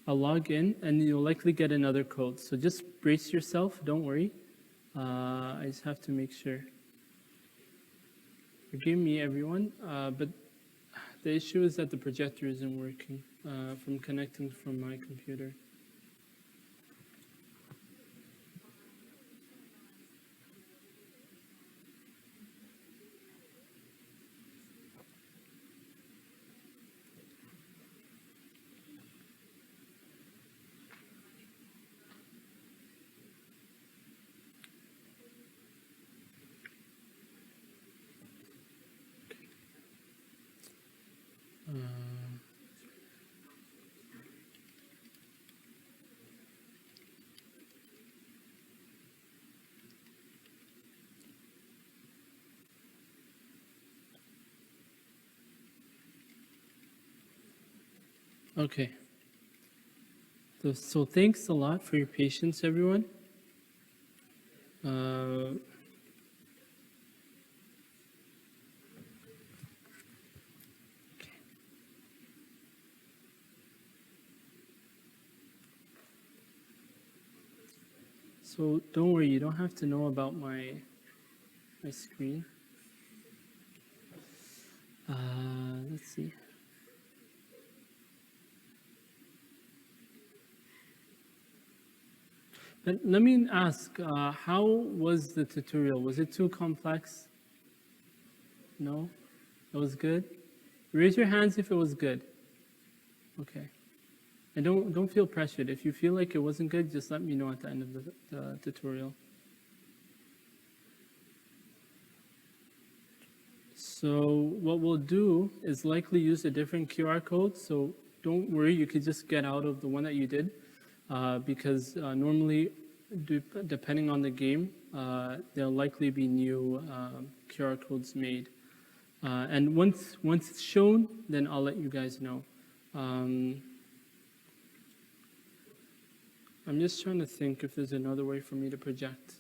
a login, and you'll likely get another code. So just brace yourself, don't worry. I just have to make sure. Forgive me, everyone, but the issue is that the projector isn't working from connecting from my computer. Okay. So thanks a lot for your patience, everyone. So don't worry, you don't have to know about my screen. Let's see. But let me ask, how was the tutorial? Was it too complex? No? It was good? Raise your hands if it was good. Okay. And don't feel pressured. If you feel like it wasn't good, just let me know at the end of the tutorial. So what we'll do is likely use a different QR code. So don't worry, you could just get out of the one that you did. Because normally, depending on the game, there'll likely be new QR codes made. And once it's shown, then I'll let you guys know. I'm just trying to think if there's another way for me to project.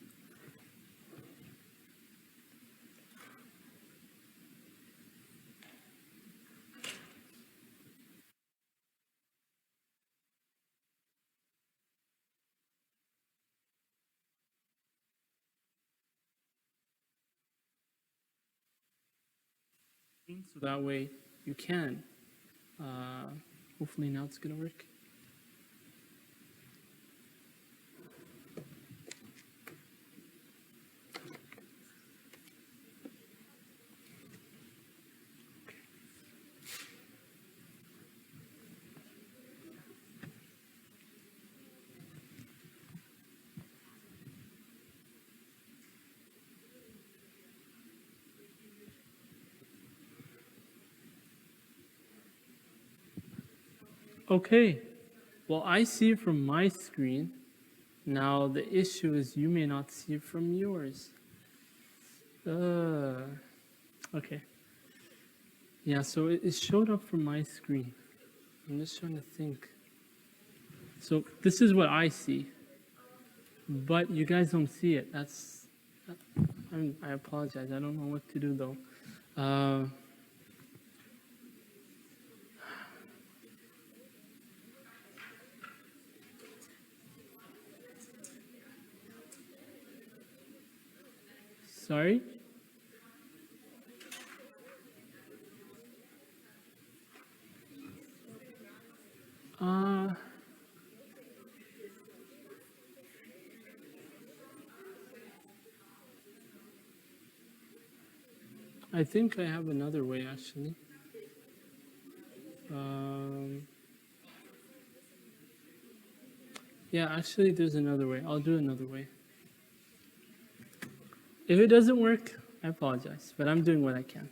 So that way you can. Hopefully now it's going to work. Okay, well, I see it from my screen. Now, the issue is you may not see it from yours. Okay. Yeah, so it showed up from my screen. I'm just trying to think. So this is what I see, but you guys don't see it. I apologize. I don't know what to do, though. Sorry? I think I have another way, actually. Yeah, actually, there's another way. I'll do another way. If it doesn't work, I apologize, but I'm doing what I can.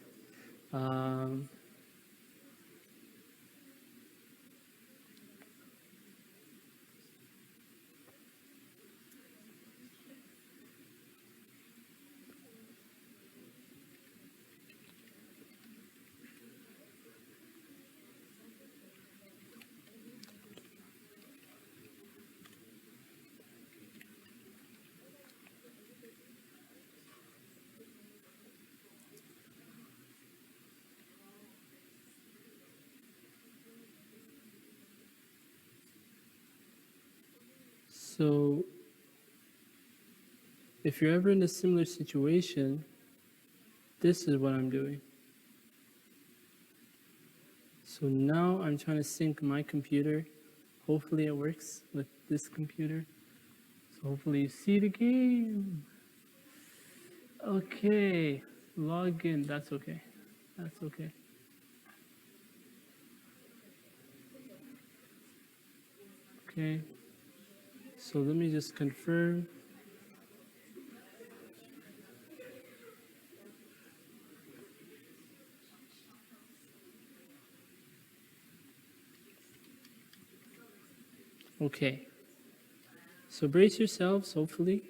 So if you're ever in a similar situation, this is what I'm doing. So now I'm trying to sync my computer. Hopefully it works with this computer. So hopefully you see the game. Okay, log in, that's okay. That's okay. Okay, so let me just confirm. Okay, so brace yourselves, hopefully.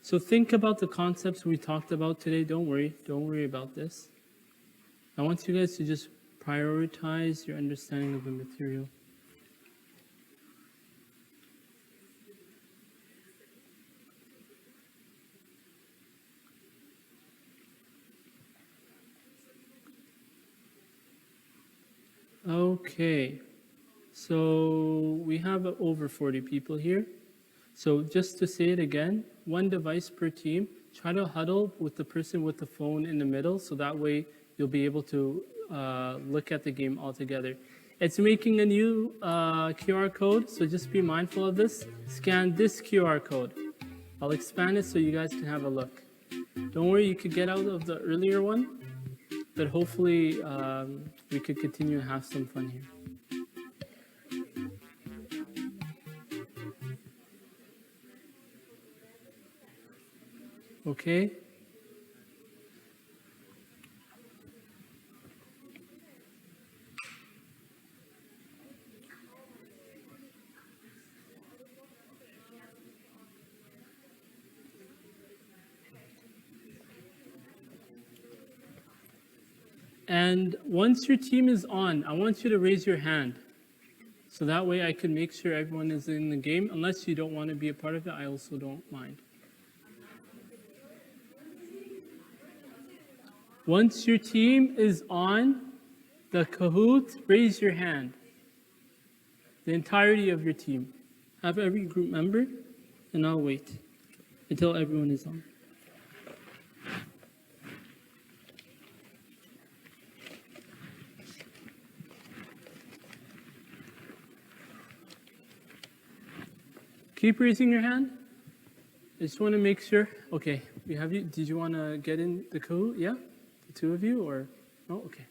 So think about the concepts we talked about today. Don't worry about this. I want you guys to just prioritize your understanding of the material. Okay, so we have over 40 people here. So just to say it again, 1 device per team. Try to huddle with the person with the phone in the middle, so that way you'll be able to look at the game all together. It's making a new QR code, so just be mindful of this. Scan this QR code. I'll expand it so you guys can have a look. Don't worry, you could get out of the earlier one, but hopefully we could continue to have some fun here. Okay. And once your team is on, I want you to raise your hand. So that way I can make sure everyone is in the game. Unless you don't want to be a part of it, I also don't mind. Once your team is on the Kahoot, raise your hand. The entirety of your team. Have every group member, and I'll wait until everyone is on. Keep raising your hand. I just want to make sure. Okay, we have you. Did you want to get in the Kahoot? Yeah? The two of you, or no? Okay.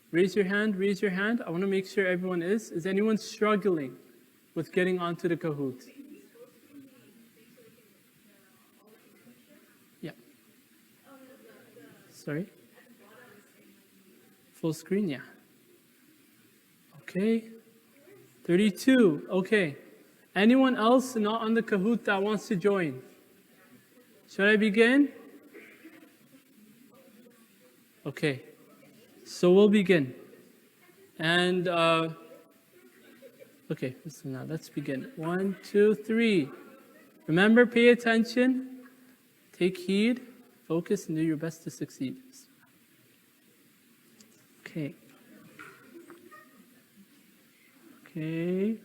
Raise your hand, raise your hand. I want to make sure everyone is. Is anyone struggling with getting onto the Kahoot? Yeah. Sorry? Full screen, yeah. Okay. 32, okay. Anyone else not on the Kahoot that wants to join? Should I begin? Okay, so we'll begin. And, okay, now let's begin. 1, 2, 3. Remember, pay attention, take heed, focus, and do your best to succeed. Okay. Okay.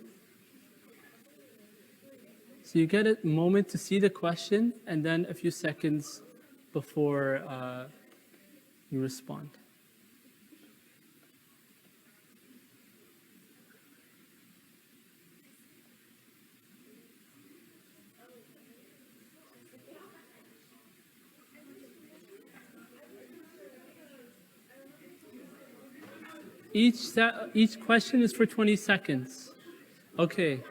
So you get a moment to see the question, and then a few seconds before you respond. Each question is for 20 seconds. Okay,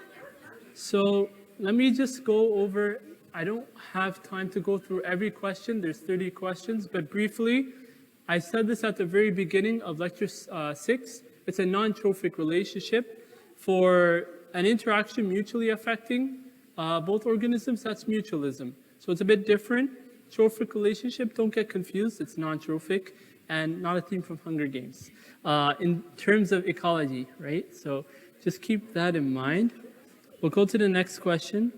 so let me just go over, I don't have time to go through every question, there's 30 questions, but briefly, I said this at the very beginning of lecture 6. It's a non-trophic relationship. For an interaction mutually affecting both organisms, that's mutualism. So it's a bit different. trophic relationship, don't get confused, it's non-trophic and not a theme from Hunger Games. In terms of ecology, right? So just keep that in mind. We'll go to the next question.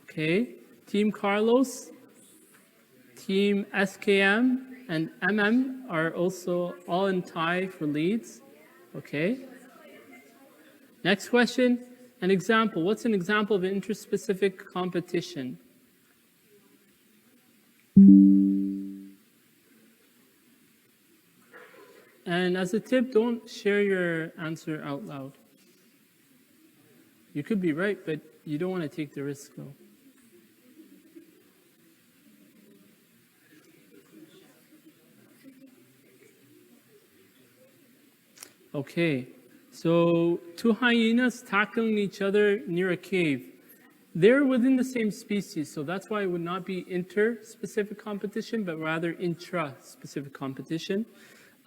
Okay, Team Carlos, Team SKM, and MM are also all in tie for leads. Okay. Next question, an example. What's an example of an interspecific competition? And as a tip, don't share your answer out loud. You could be right, but you don't want to take the risk though. Okay, so two hyenas tackling each other near a cave. They're within the same species, so that's why it would not be inter-specific competition, but rather intra-specific competition.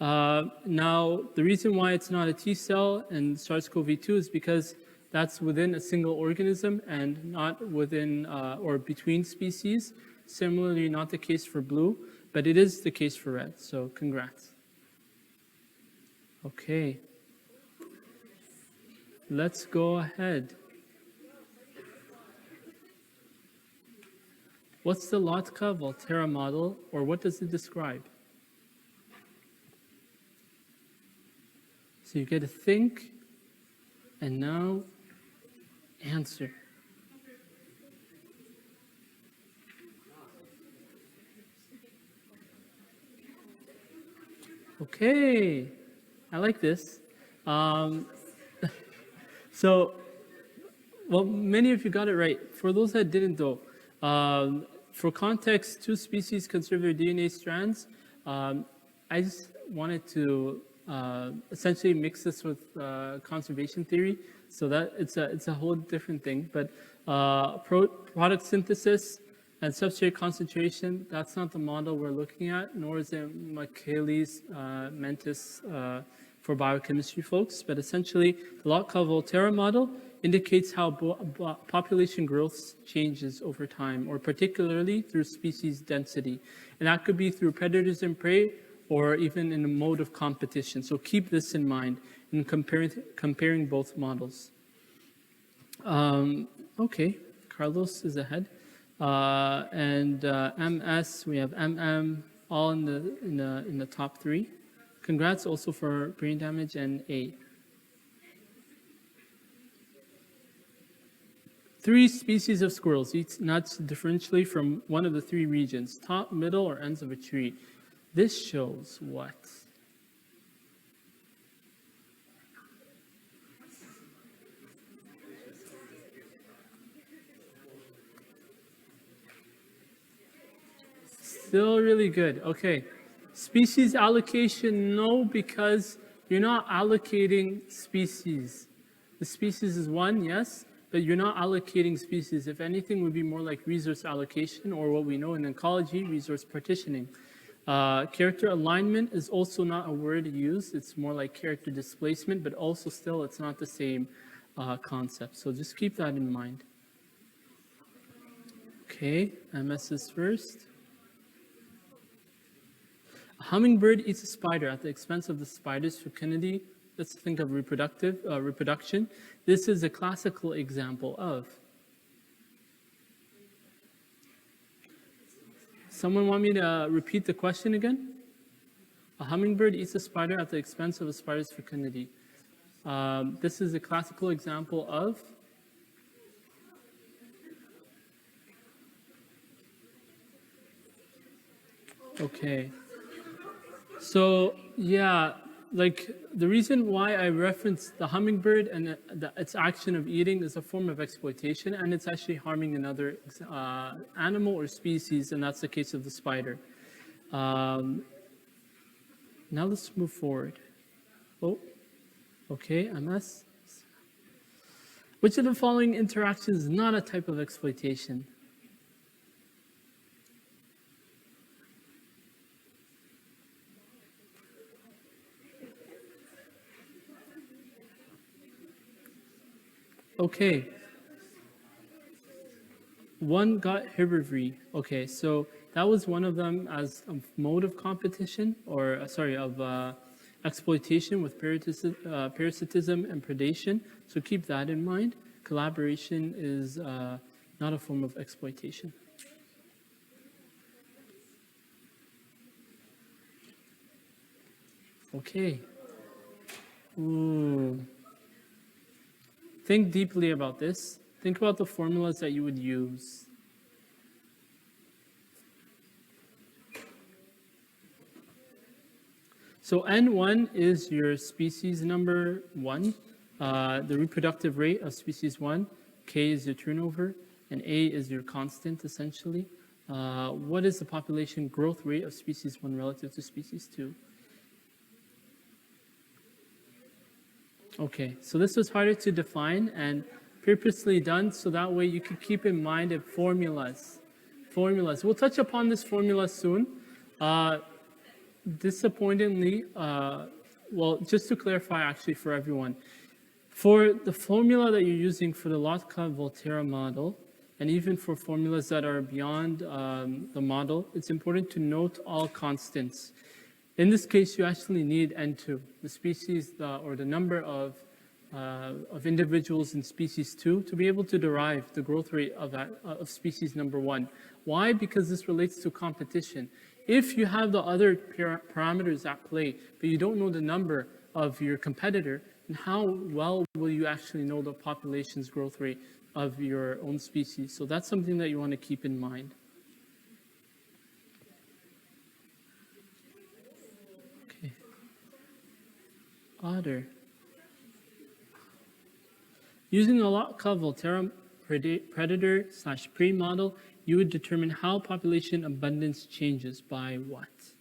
Now, the reason why it's not a T-cell and SARS-CoV-2 is because that's within a single organism and not within or between species. Similarly, not the case for blue, but it is the case for red, so congrats. Okay, let's go ahead. What's the Lotka-Volterra model, or what does it describe? So you get to think, and now answer. Okay, I like this. So, well, many of you got it right. For those that didn't though, for context, two species conserve their DNA strands. I just wanted to essentially mix this with conservation theory, so that it's a whole different thing. But product synthesis and substrate concentration, that's not the model we're looking at, nor is it Michaelis Mentis for biochemistry folks. But essentially, the Lotka-Volterra model indicates how population growth changes over time, or particularly through species density. And that could be through predators and prey, or even in a mode of competition. So keep this in mind in comparing both models. Okay, Carlos is ahead. And MS, we have MM, all in the top three. Congrats also for brain damage and A. 3 species of squirrels eat nuts differentially from one of the 3 regions, top, middle, or ends of a tree. This shows what? Still really good. Okay. Species allocation, no, because you're not allocating species. The species is 1, yes, but you're not allocating species. If anything, would be more like resource allocation, or what we know in ecology, resource partitioning. Character alignment is also not a word used. It's more like character displacement, but also still it's not the same concept. So just keep that in mind. Okay, MS is first. A hummingbird eats a spider at the expense of the spider's fecundity. Let's think of reproduction. This is a classical example of. Someone want me to repeat the question again? A hummingbird eats a spider at the expense of a spider's fecundity. This is a classical example of. Okay. So, yeah, like the reason why I referenced the hummingbird and its action of eating is a form of exploitation, and it's actually harming another animal or species, and that's the case of the spider. Now let's move forward. Oh, okay, MS. Which of the following interactions is not a type of exploitation? Okay. one got herbivory. Okay, so that was one of them as a mode of competition, or of exploitation with parasitism and predation. So keep that in mind. Collaboration is not a form of exploitation. Okay. Ooh. Think deeply about this. Think about the formulas that you would use. So N1 is your species number 1, the reproductive rate of species 1, K is your turnover, and A is your constant, essentially. What is the population growth rate of species 1 relative to species 2? Okay, so this was harder to define and purposely done so that way you can keep in mind the formulas. We'll touch upon this formula soon. Disappointingly, well, just to clarify actually for everyone, for the formula that you're using for the Lotka-Volterra model, and even for formulas that are beyond the model, it's important to note all constants. In this case, you actually need N2, the species or the number of individuals in species 2 to be able to derive the growth rate of species number 1. Why? Because this relates to competition. If you have the other parameters at play, but you don't know the number of your competitor, then how well will you actually know the population's growth rate of your own species? So that's something that you want to keep in mind. Okay. Otter. Using the Lotka-Volterra predator/prey model, you would determine how population abundance changes by what?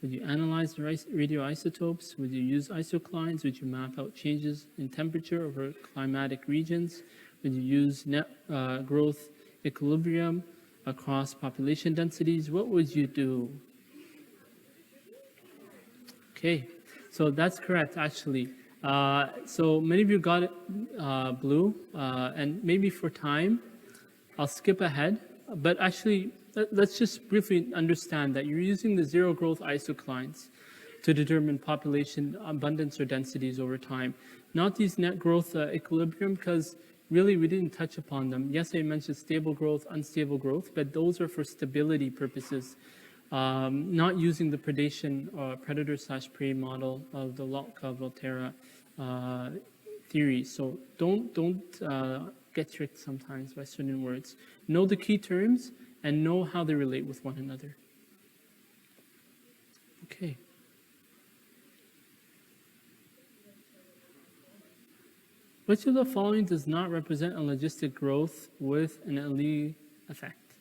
Would you analyze the radioisotopes? Would you use isoclines? Would you map out changes in temperature over climatic regions? Would you use net growth equilibrium across population densities? What would you do? Okay, so that's correct actually. So many of you got it blue, and maybe for time, I'll skip ahead, but actually, let's just briefly understand that you're using the zero growth isoclines to determine population abundance or densities over time, not these net growth equilibrium, because really we didn't touch upon them. Yes, I mentioned stable growth, unstable growth, but those are for stability purposes, not using the predation predator/prey model of the Lotka-Volterra theory. So don't get tricked sometimes by certain words. Know the key terms and know how they relate with one another. Okay. Which of the following does not represent a logistic growth with an allele effect?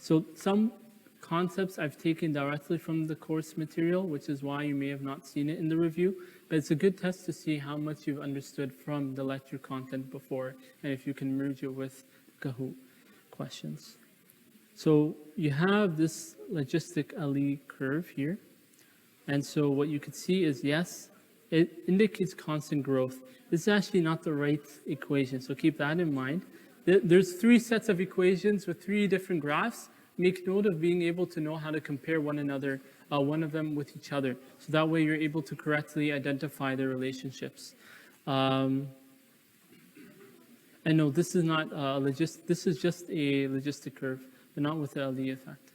So some concepts I've taken directly from the course material, which is why you may have not seen it in the review, but it's a good test to see how much you've understood from the lecture content before, and if you can merge it with Kahoot questions. So you have this logistic allele curve here, and so what you could see is, yes, it indicates constant growth. This is actually not the right equation, so keep that in mind. There's 3 sets of equations with 3 different graphs. Make note of being able to know how to compare one another, one of them with each other. So that way you're able to correctly identify the relationships. And no, this is not this is just a logistic curve, but not with the LD effect.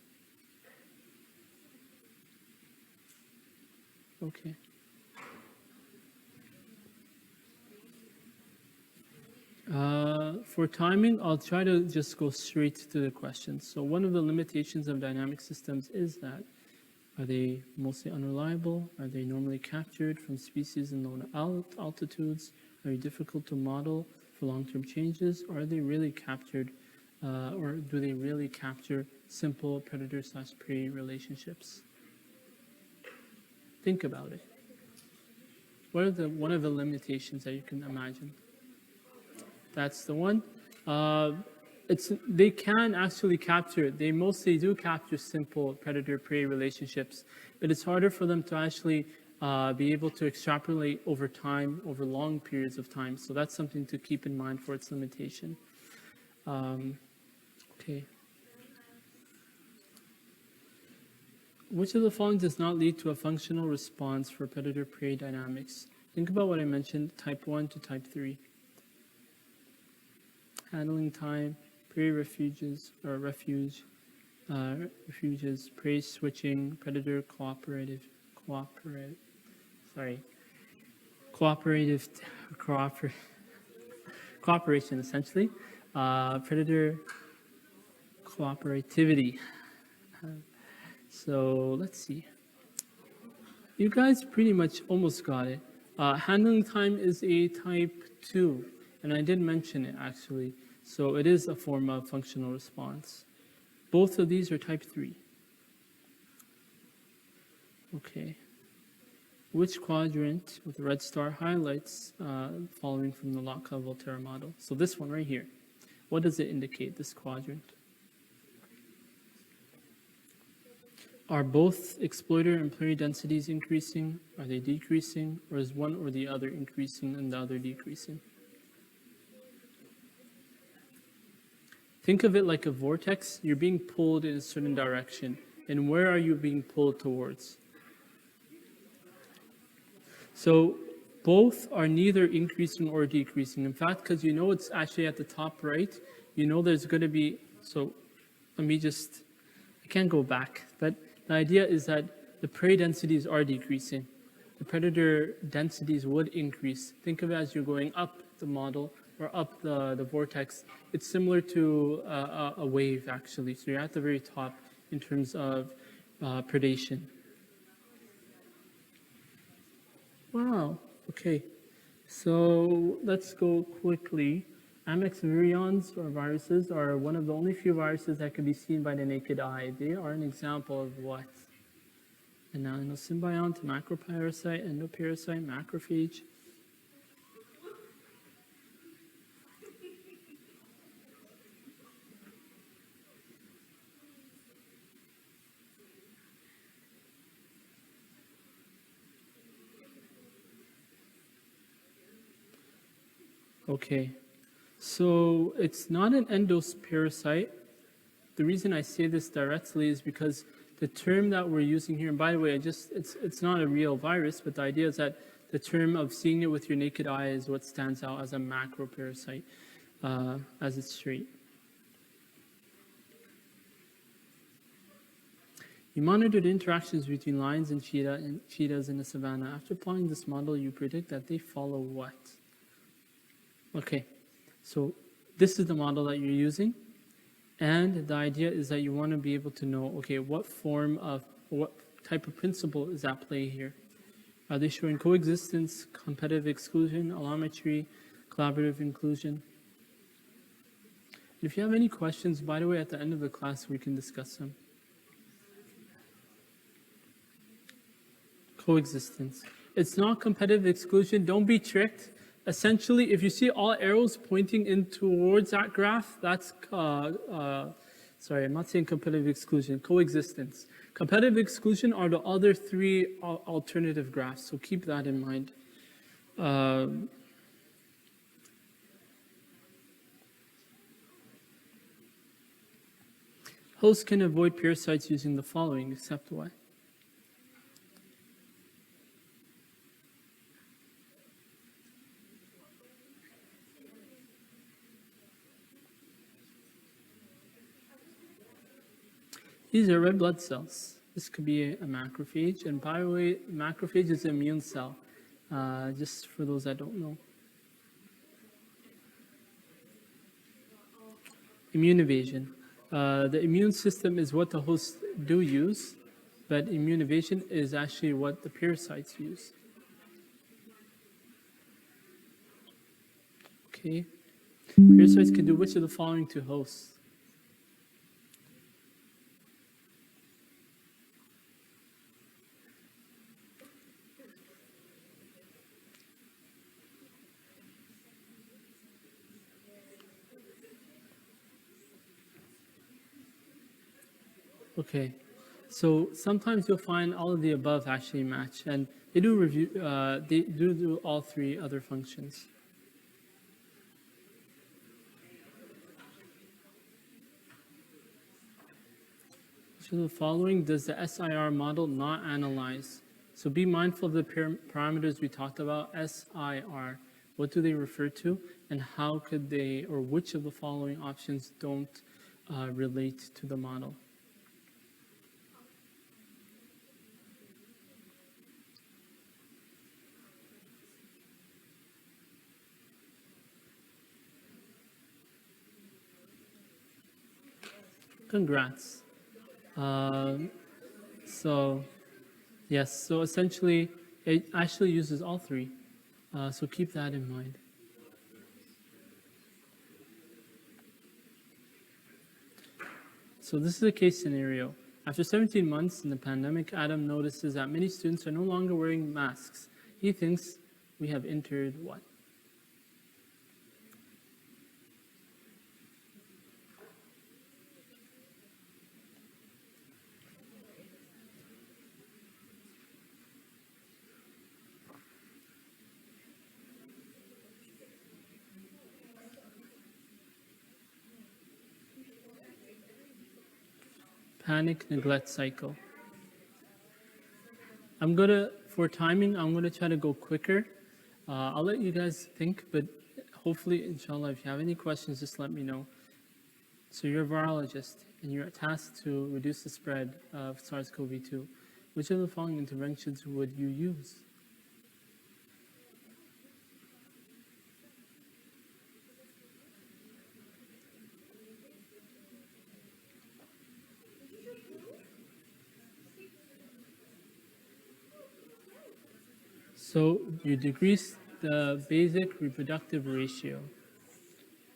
Okay. For timing, I'll try to just go straight to the questions. So one of the limitations of dynamic systems is that, are they mostly unreliable? Are they normally captured from species in low altitudes? Are they difficult to model for long-term changes? Or are they really captured, or do they really capture simple predator/prey relationships? Think about it. What are one of the limitations that you can imagine? That's the one. They can actually capture, they mostly do capture simple predator-prey relationships, but it's harder for them to actually be able to extrapolate over time, over long periods of time. So that's something to keep in mind for its limitation. Okay. Which of the following does not lead to a functional response for predator-prey dynamics? Think about what I mentioned, type 1 to type 3. Handling time, prey refuges, prey switching, predator cooperative, cooperation essentially, predator cooperativity. So let's see. You guys pretty much almost got it. Handling time is a type 2, and I did mention it actually. So it is a form of functional response. Both of these are type 3. Okay. Which quadrant with the red star highlights following from the Lotka-Volterra model? So this one right here. What does it indicate, this quadrant? Are both exploiter and prey densities increasing? Are they decreasing? Or is one or the other increasing and the other decreasing? Think of it like a vortex. You're being pulled in a certain direction. And where are you being pulled towards? So both are neither increasing or decreasing. In fact, because you know it's actually at the top right, you know there's going to be, so let me just, I can't go back, but the idea is that the prey densities are decreasing. The predator densities would increase. Think of it as you're going up the model or up the vortex. It's similar to a wave, actually. So you're at the very top in terms of predation. Wow, okay. So let's go quickly. Amex virions or viruses are one of the only few viruses that can be seen by the naked eye. They are an example of what? An nanosymbiont, macroparasite, endoparasite, macrophage. Okay. So it's not an endoparasite. The reason I say this directly is because the term that we're using here, and by the way, it's not a real virus, but the idea is that the term of seeing it with your naked eye is what stands out as a macroparasite, as its trait. You monitored interactions between lions and cheetahs in the savannah. After applying this model, you predict that they follow what? Okay. So this is the model that you're using, and the idea is that you want to be able to know, okay, what type of principle is at play here? Are they showing coexistence, competitive exclusion, allometry, collaborative inclusion? If you have any questions, by the way, at the end of the class, we can discuss them. Coexistence. It's not competitive exclusion. Don't be tricked. Essentially, if you see all arrows pointing in towards that graph, that's, sorry, I'm not saying competitive exclusion, coexistence. Competitive exclusion are the other three alternative graphs, so keep that in mind. Hosts can avoid parasites using the following, except what? These are red blood cells. This could be a macrophage. And by the way, macrophage is an immune cell, just for those that don't know. Immune evasion. The immune system is what the hosts do use, but immune evasion is actually what the parasites use. Okay. Parasites can do which of the following to hosts? Okay, So sometimes you'll find all of the above actually match, and they do review. They do all three other functions. So the following does the SIR model not analyze? So be mindful of the parameters we talked about. SIR, what do they refer to, and how could they, or which of the following options don't relate to the model? Congrats. So yes, so essentially it actually uses all three. So keep that in mind. So this is a case scenario. After 17 months in the pandemic, Adam notices that many students are no longer wearing masks. He thinks we have entered what? Panic neglect cycle. For timing, I'm gonna try to go quicker. I'll let you guys think, but hopefully, inshallah, if you have any questions, just let me know. So you're a virologist, and you're tasked to reduce the spread of SARS-CoV-2. Which of the following interventions would you use? So you decrease the basic reproductive ratio,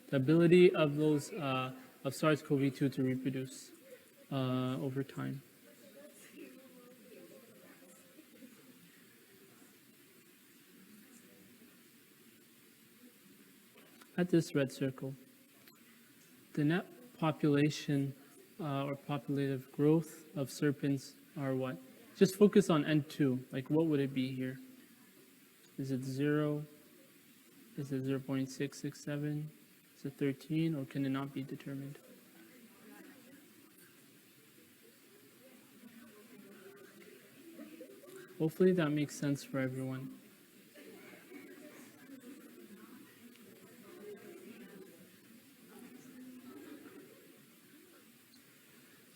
the ability of those of SARS-CoV-2 to reproduce over time. At this red circle, the net population or populative growth of serpents are what? Just focus on N2. Like, what would it be here? Is it 0? Is it 0.667? Is it 13? Or can it not be determined? Hopefully that makes sense for everyone.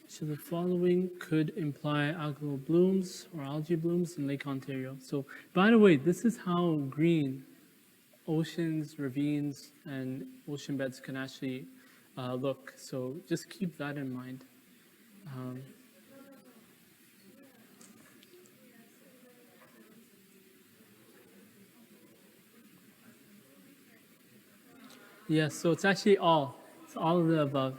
So the following could imply algal blooms or algae blooms in Lake Ontario. So by the way, this is how green oceans, ravines, and ocean beds can actually look. So just keep that in mind. Yes, so it's actually all. It's all of the above.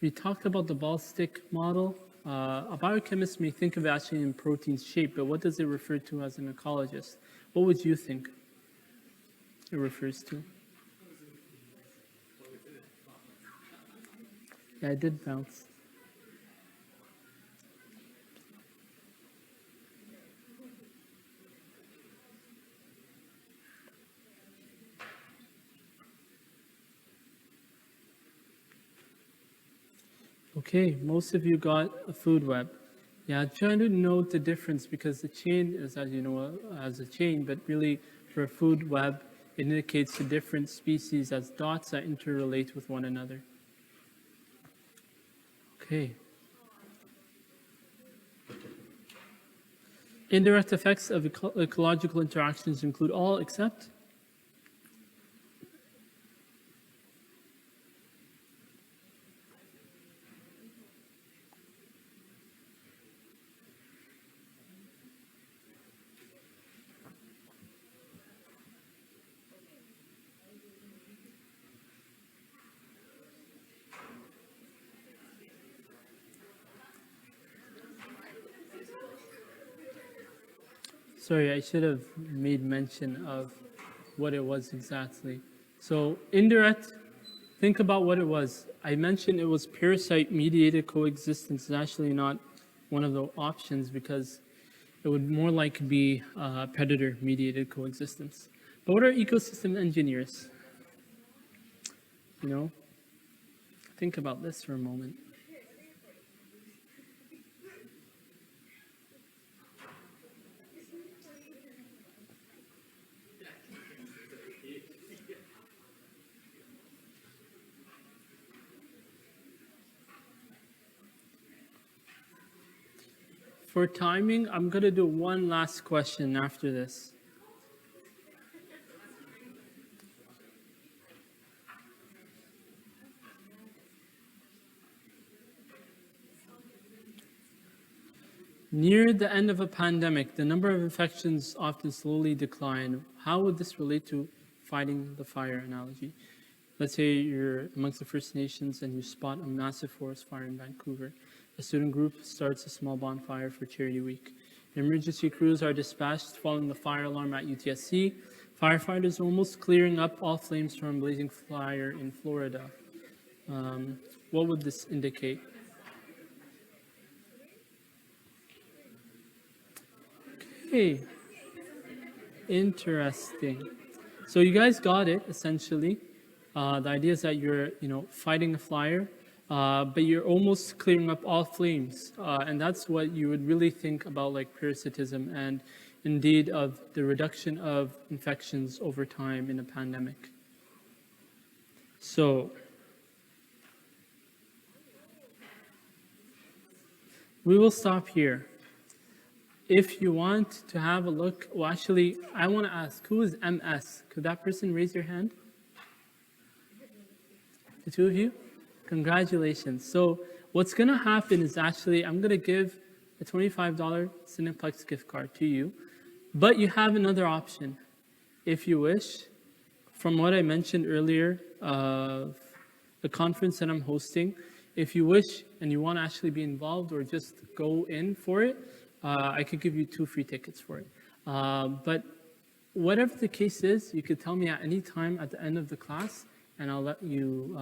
We talked about the ball stick model. A biochemist may think of it actually in protein shape, but what does it refer to as an ecologist? What would you think it refers to? Yeah, I did bounce. Okay, most of you got a food web. Yeah, trying to note the difference because the chain is, as you know, as a chain, but really for a food web, it indicates the different species as dots that interrelate with one another. Okay. Indirect effects of ecological interactions include all except? Sorry, I should have made mention of what it was exactly. So indirect Think about what it was. I mentioned it was parasite-mediated coexistence. It's actually not one of the options because it would more like be predator-mediated coexistence. But what are ecosystem engineers? You know, think about this for a moment. For timing, I'm going to do one last question after this. Near the end of a pandemic, the number of infections often slowly decline. How would this relate to fighting the fire analogy? Let's say you're amongst the First Nations and you spot a massive forest fire in Vancouver. A student group starts a small bonfire for Charity Week. Emergency crews are dispatched following the fire alarm at UTSC. Firefighters almost clearing up all flames from a blazing fire in Florida. What would this indicate? Okay, interesting. So you guys got it, essentially. The idea is that you're, fighting a fire, but you're almost clearing up all flames. And that's what you would really think about like parasitism and indeed of the reduction of infections over time in a pandemic. So, we will stop here. If you want to have a look, well, actually, I want to ask, who is MS? Could that person raise your hand? The two of you? Congratulations. So what's going to happen is actually, I'm going to give a $25 Cineplex gift card to you, but you have another option. If you wish, from what I mentioned earlier, the conference that I'm hosting, if you wish and you want to actually be involved or just go in for it, I could give you 2 free tickets for it. But whatever the case is, you could tell me at any time at the end of the class, and I'll let you,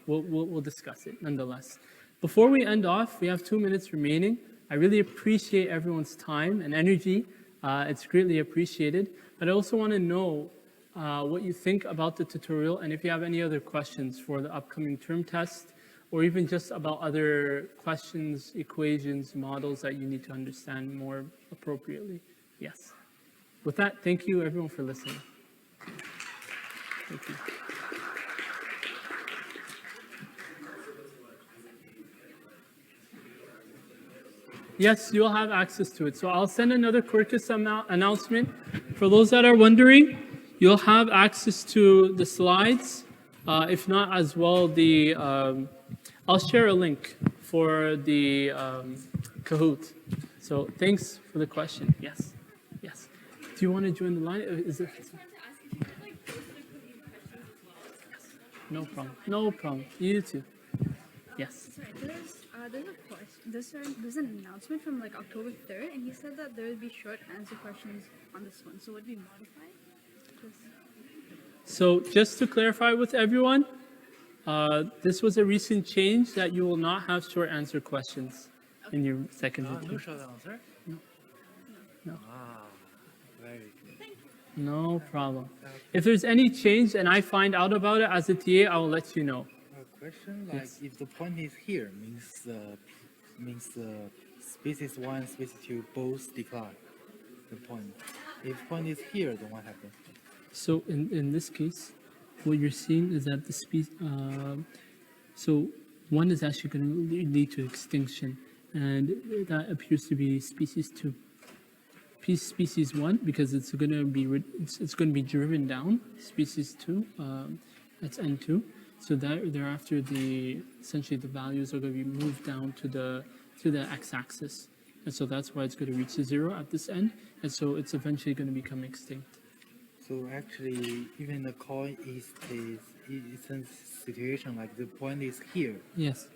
we'll discuss it nonetheless. Before we end off, we have 2 minutes remaining. I really appreciate everyone's time and energy. It's greatly appreciated. But I also want to know what you think about the tutorial, and if you have any other questions for the upcoming term test, or even just about other questions, equations, models that you need to understand more appropriately. Yes. With that, thank you everyone for listening. Thank you. Yes, you'll have access to it. So I'll send another Quercus announcement. For those that are wondering, you'll have access to the slides. If not as well, I'll share a link for the Kahoot. So thanks for the question. Yes, yes. Do you want to join the line? Is it? No problem. No problem. You too. Yes. Sorry, there's an announcement from like October 3rd, and he said that there would be short answer questions on this one. So would we modify? So just to clarify with everyone, this was a recent change that you will not have short answer questions in your second routine. No short answer? No. No. Ah, very good. No problem. If there's any change and I find out about it as a TA, I will let you know. A question, like Yes. if the point is here, means species 1, species 2 both decline. The point. If point is here, then what happens? So in this case, what you're seeing is that the species, so one is actually going to lead to extinction, and that appears to be species 2. Species 1, because it's going to be driven down. Species 2, that's N2. So that thereafter, essentially the values are going to be moved down to the x-axis, and so that's why it's going to reach 0 at this end, and so it's eventually going to become extinct. So actually, even the coin it's a situation like the point is here. Yes.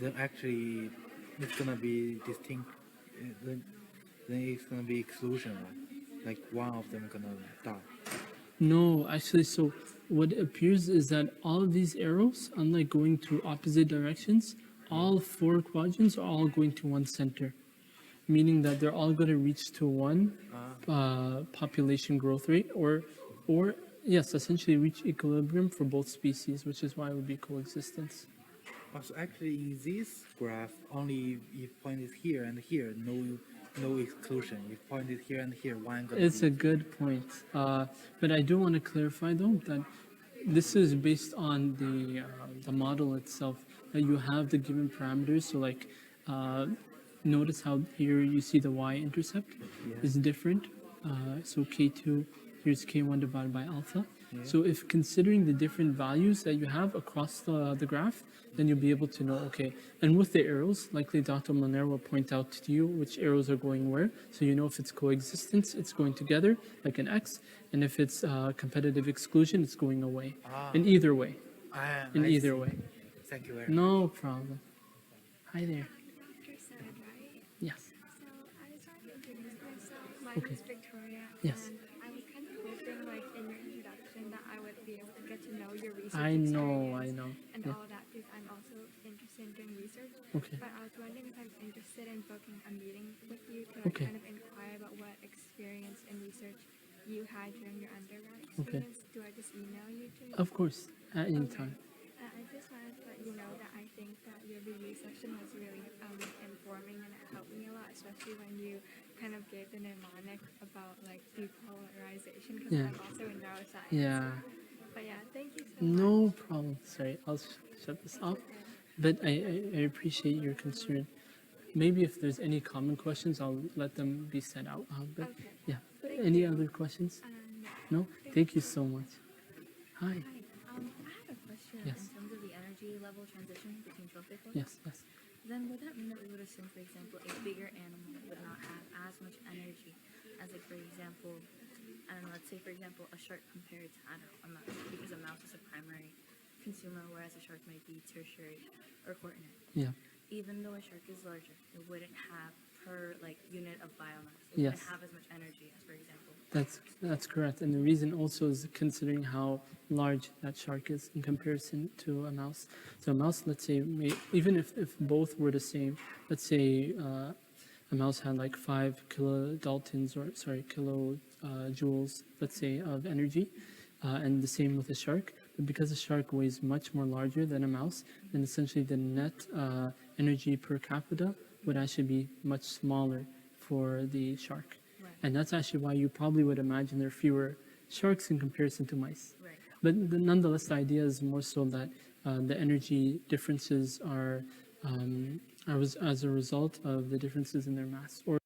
Then actually, it's gonna be distinct. Then it's gonna be exclusion, right? Like one of them gonna die. No, actually, so what appears is that all of these arrows, unlike going to opposite directions, all four quadrants are all going to one center, meaning that they're all going to reach to one population growth rate, or yes, essentially reach equilibrium for both species, which is why it would be coexistence. So actually, in this graph, only if point is here and here, no exclusion. If point is here and here, one gonna It's be. a good point, but I do want to clarify though that this is based on the model itself. That you have the given parameters. So like, notice how here you see the y-intercept is different. So k2, here's k1 divided by alpha. So if considering the different values that you have across the graph, then you'll be able to know, okay, and with the arrows, likely Dr. Moner will point out to you which arrows are going where. So you know if it's coexistence, it's going together, like an X, and if it's competitive exclusion, it's going away. In either way. In I either see. way. Thank you very much. No problem. Hi there. Dr. Said, right? Yes. So I just wanted to introduce myself. My Okay. name is Victoria. Yes. And I was kind of hoping, like, in your introduction, that I would be able to get to know your research I know. experience and Yeah. all that, because I'm also interested in doing research. Okay. But I was wondering if I'm interested in booking a meeting with you to like, Okay. kind of inquire about what experience in research you had during your undergrad Okay. experience. Do I just email you to? Of course, at any Okay. time. I just wanted to let you know that I think that your review session was really informing and it helped me a lot, especially when you kind of gave the mnemonic about like depolarization, because Yeah. I'm also in neuroscience. Yeah. But yeah, thank you so much. No problem. Sorry, I'll shut this off. But I appreciate your concern. Maybe if there's any common questions, I'll let them be set out. But Okay. yeah. Any other questions? No. No? Thank you so much. Hi. Hi, I had a question Yes. in terms of the energy level transition between trophic ones. Yes, yes. Then would that mean that we would assume, for example, a bigger animal would not have as much energy as, like, for example, I don't know, let's say, for example, a shark compared to, I don't know, a mouse, because a mouse is a primary consumer, whereas a shark might be tertiary or quaternary. Yeah. Even though a shark is larger, it wouldn't have per, like, unit of biomass. It Yes. wouldn't have as much energy as, for example. That's correct. And the reason also is considering how large that shark is in comparison to a mouse. So a mouse, let's say, even if both were the same, let's say a mouse had like 5 kilodaltons, or sorry, kilojoules, let's say, of energy, and the same with a shark. But because a shark weighs much more larger than a mouse, then essentially the net energy per capita would actually be much smaller for the shark. And that's actually why you probably would imagine there are fewer sharks in comparison to mice. Right. But nonetheless, the idea is more so that the energy differences are as a result of the differences in their mass, or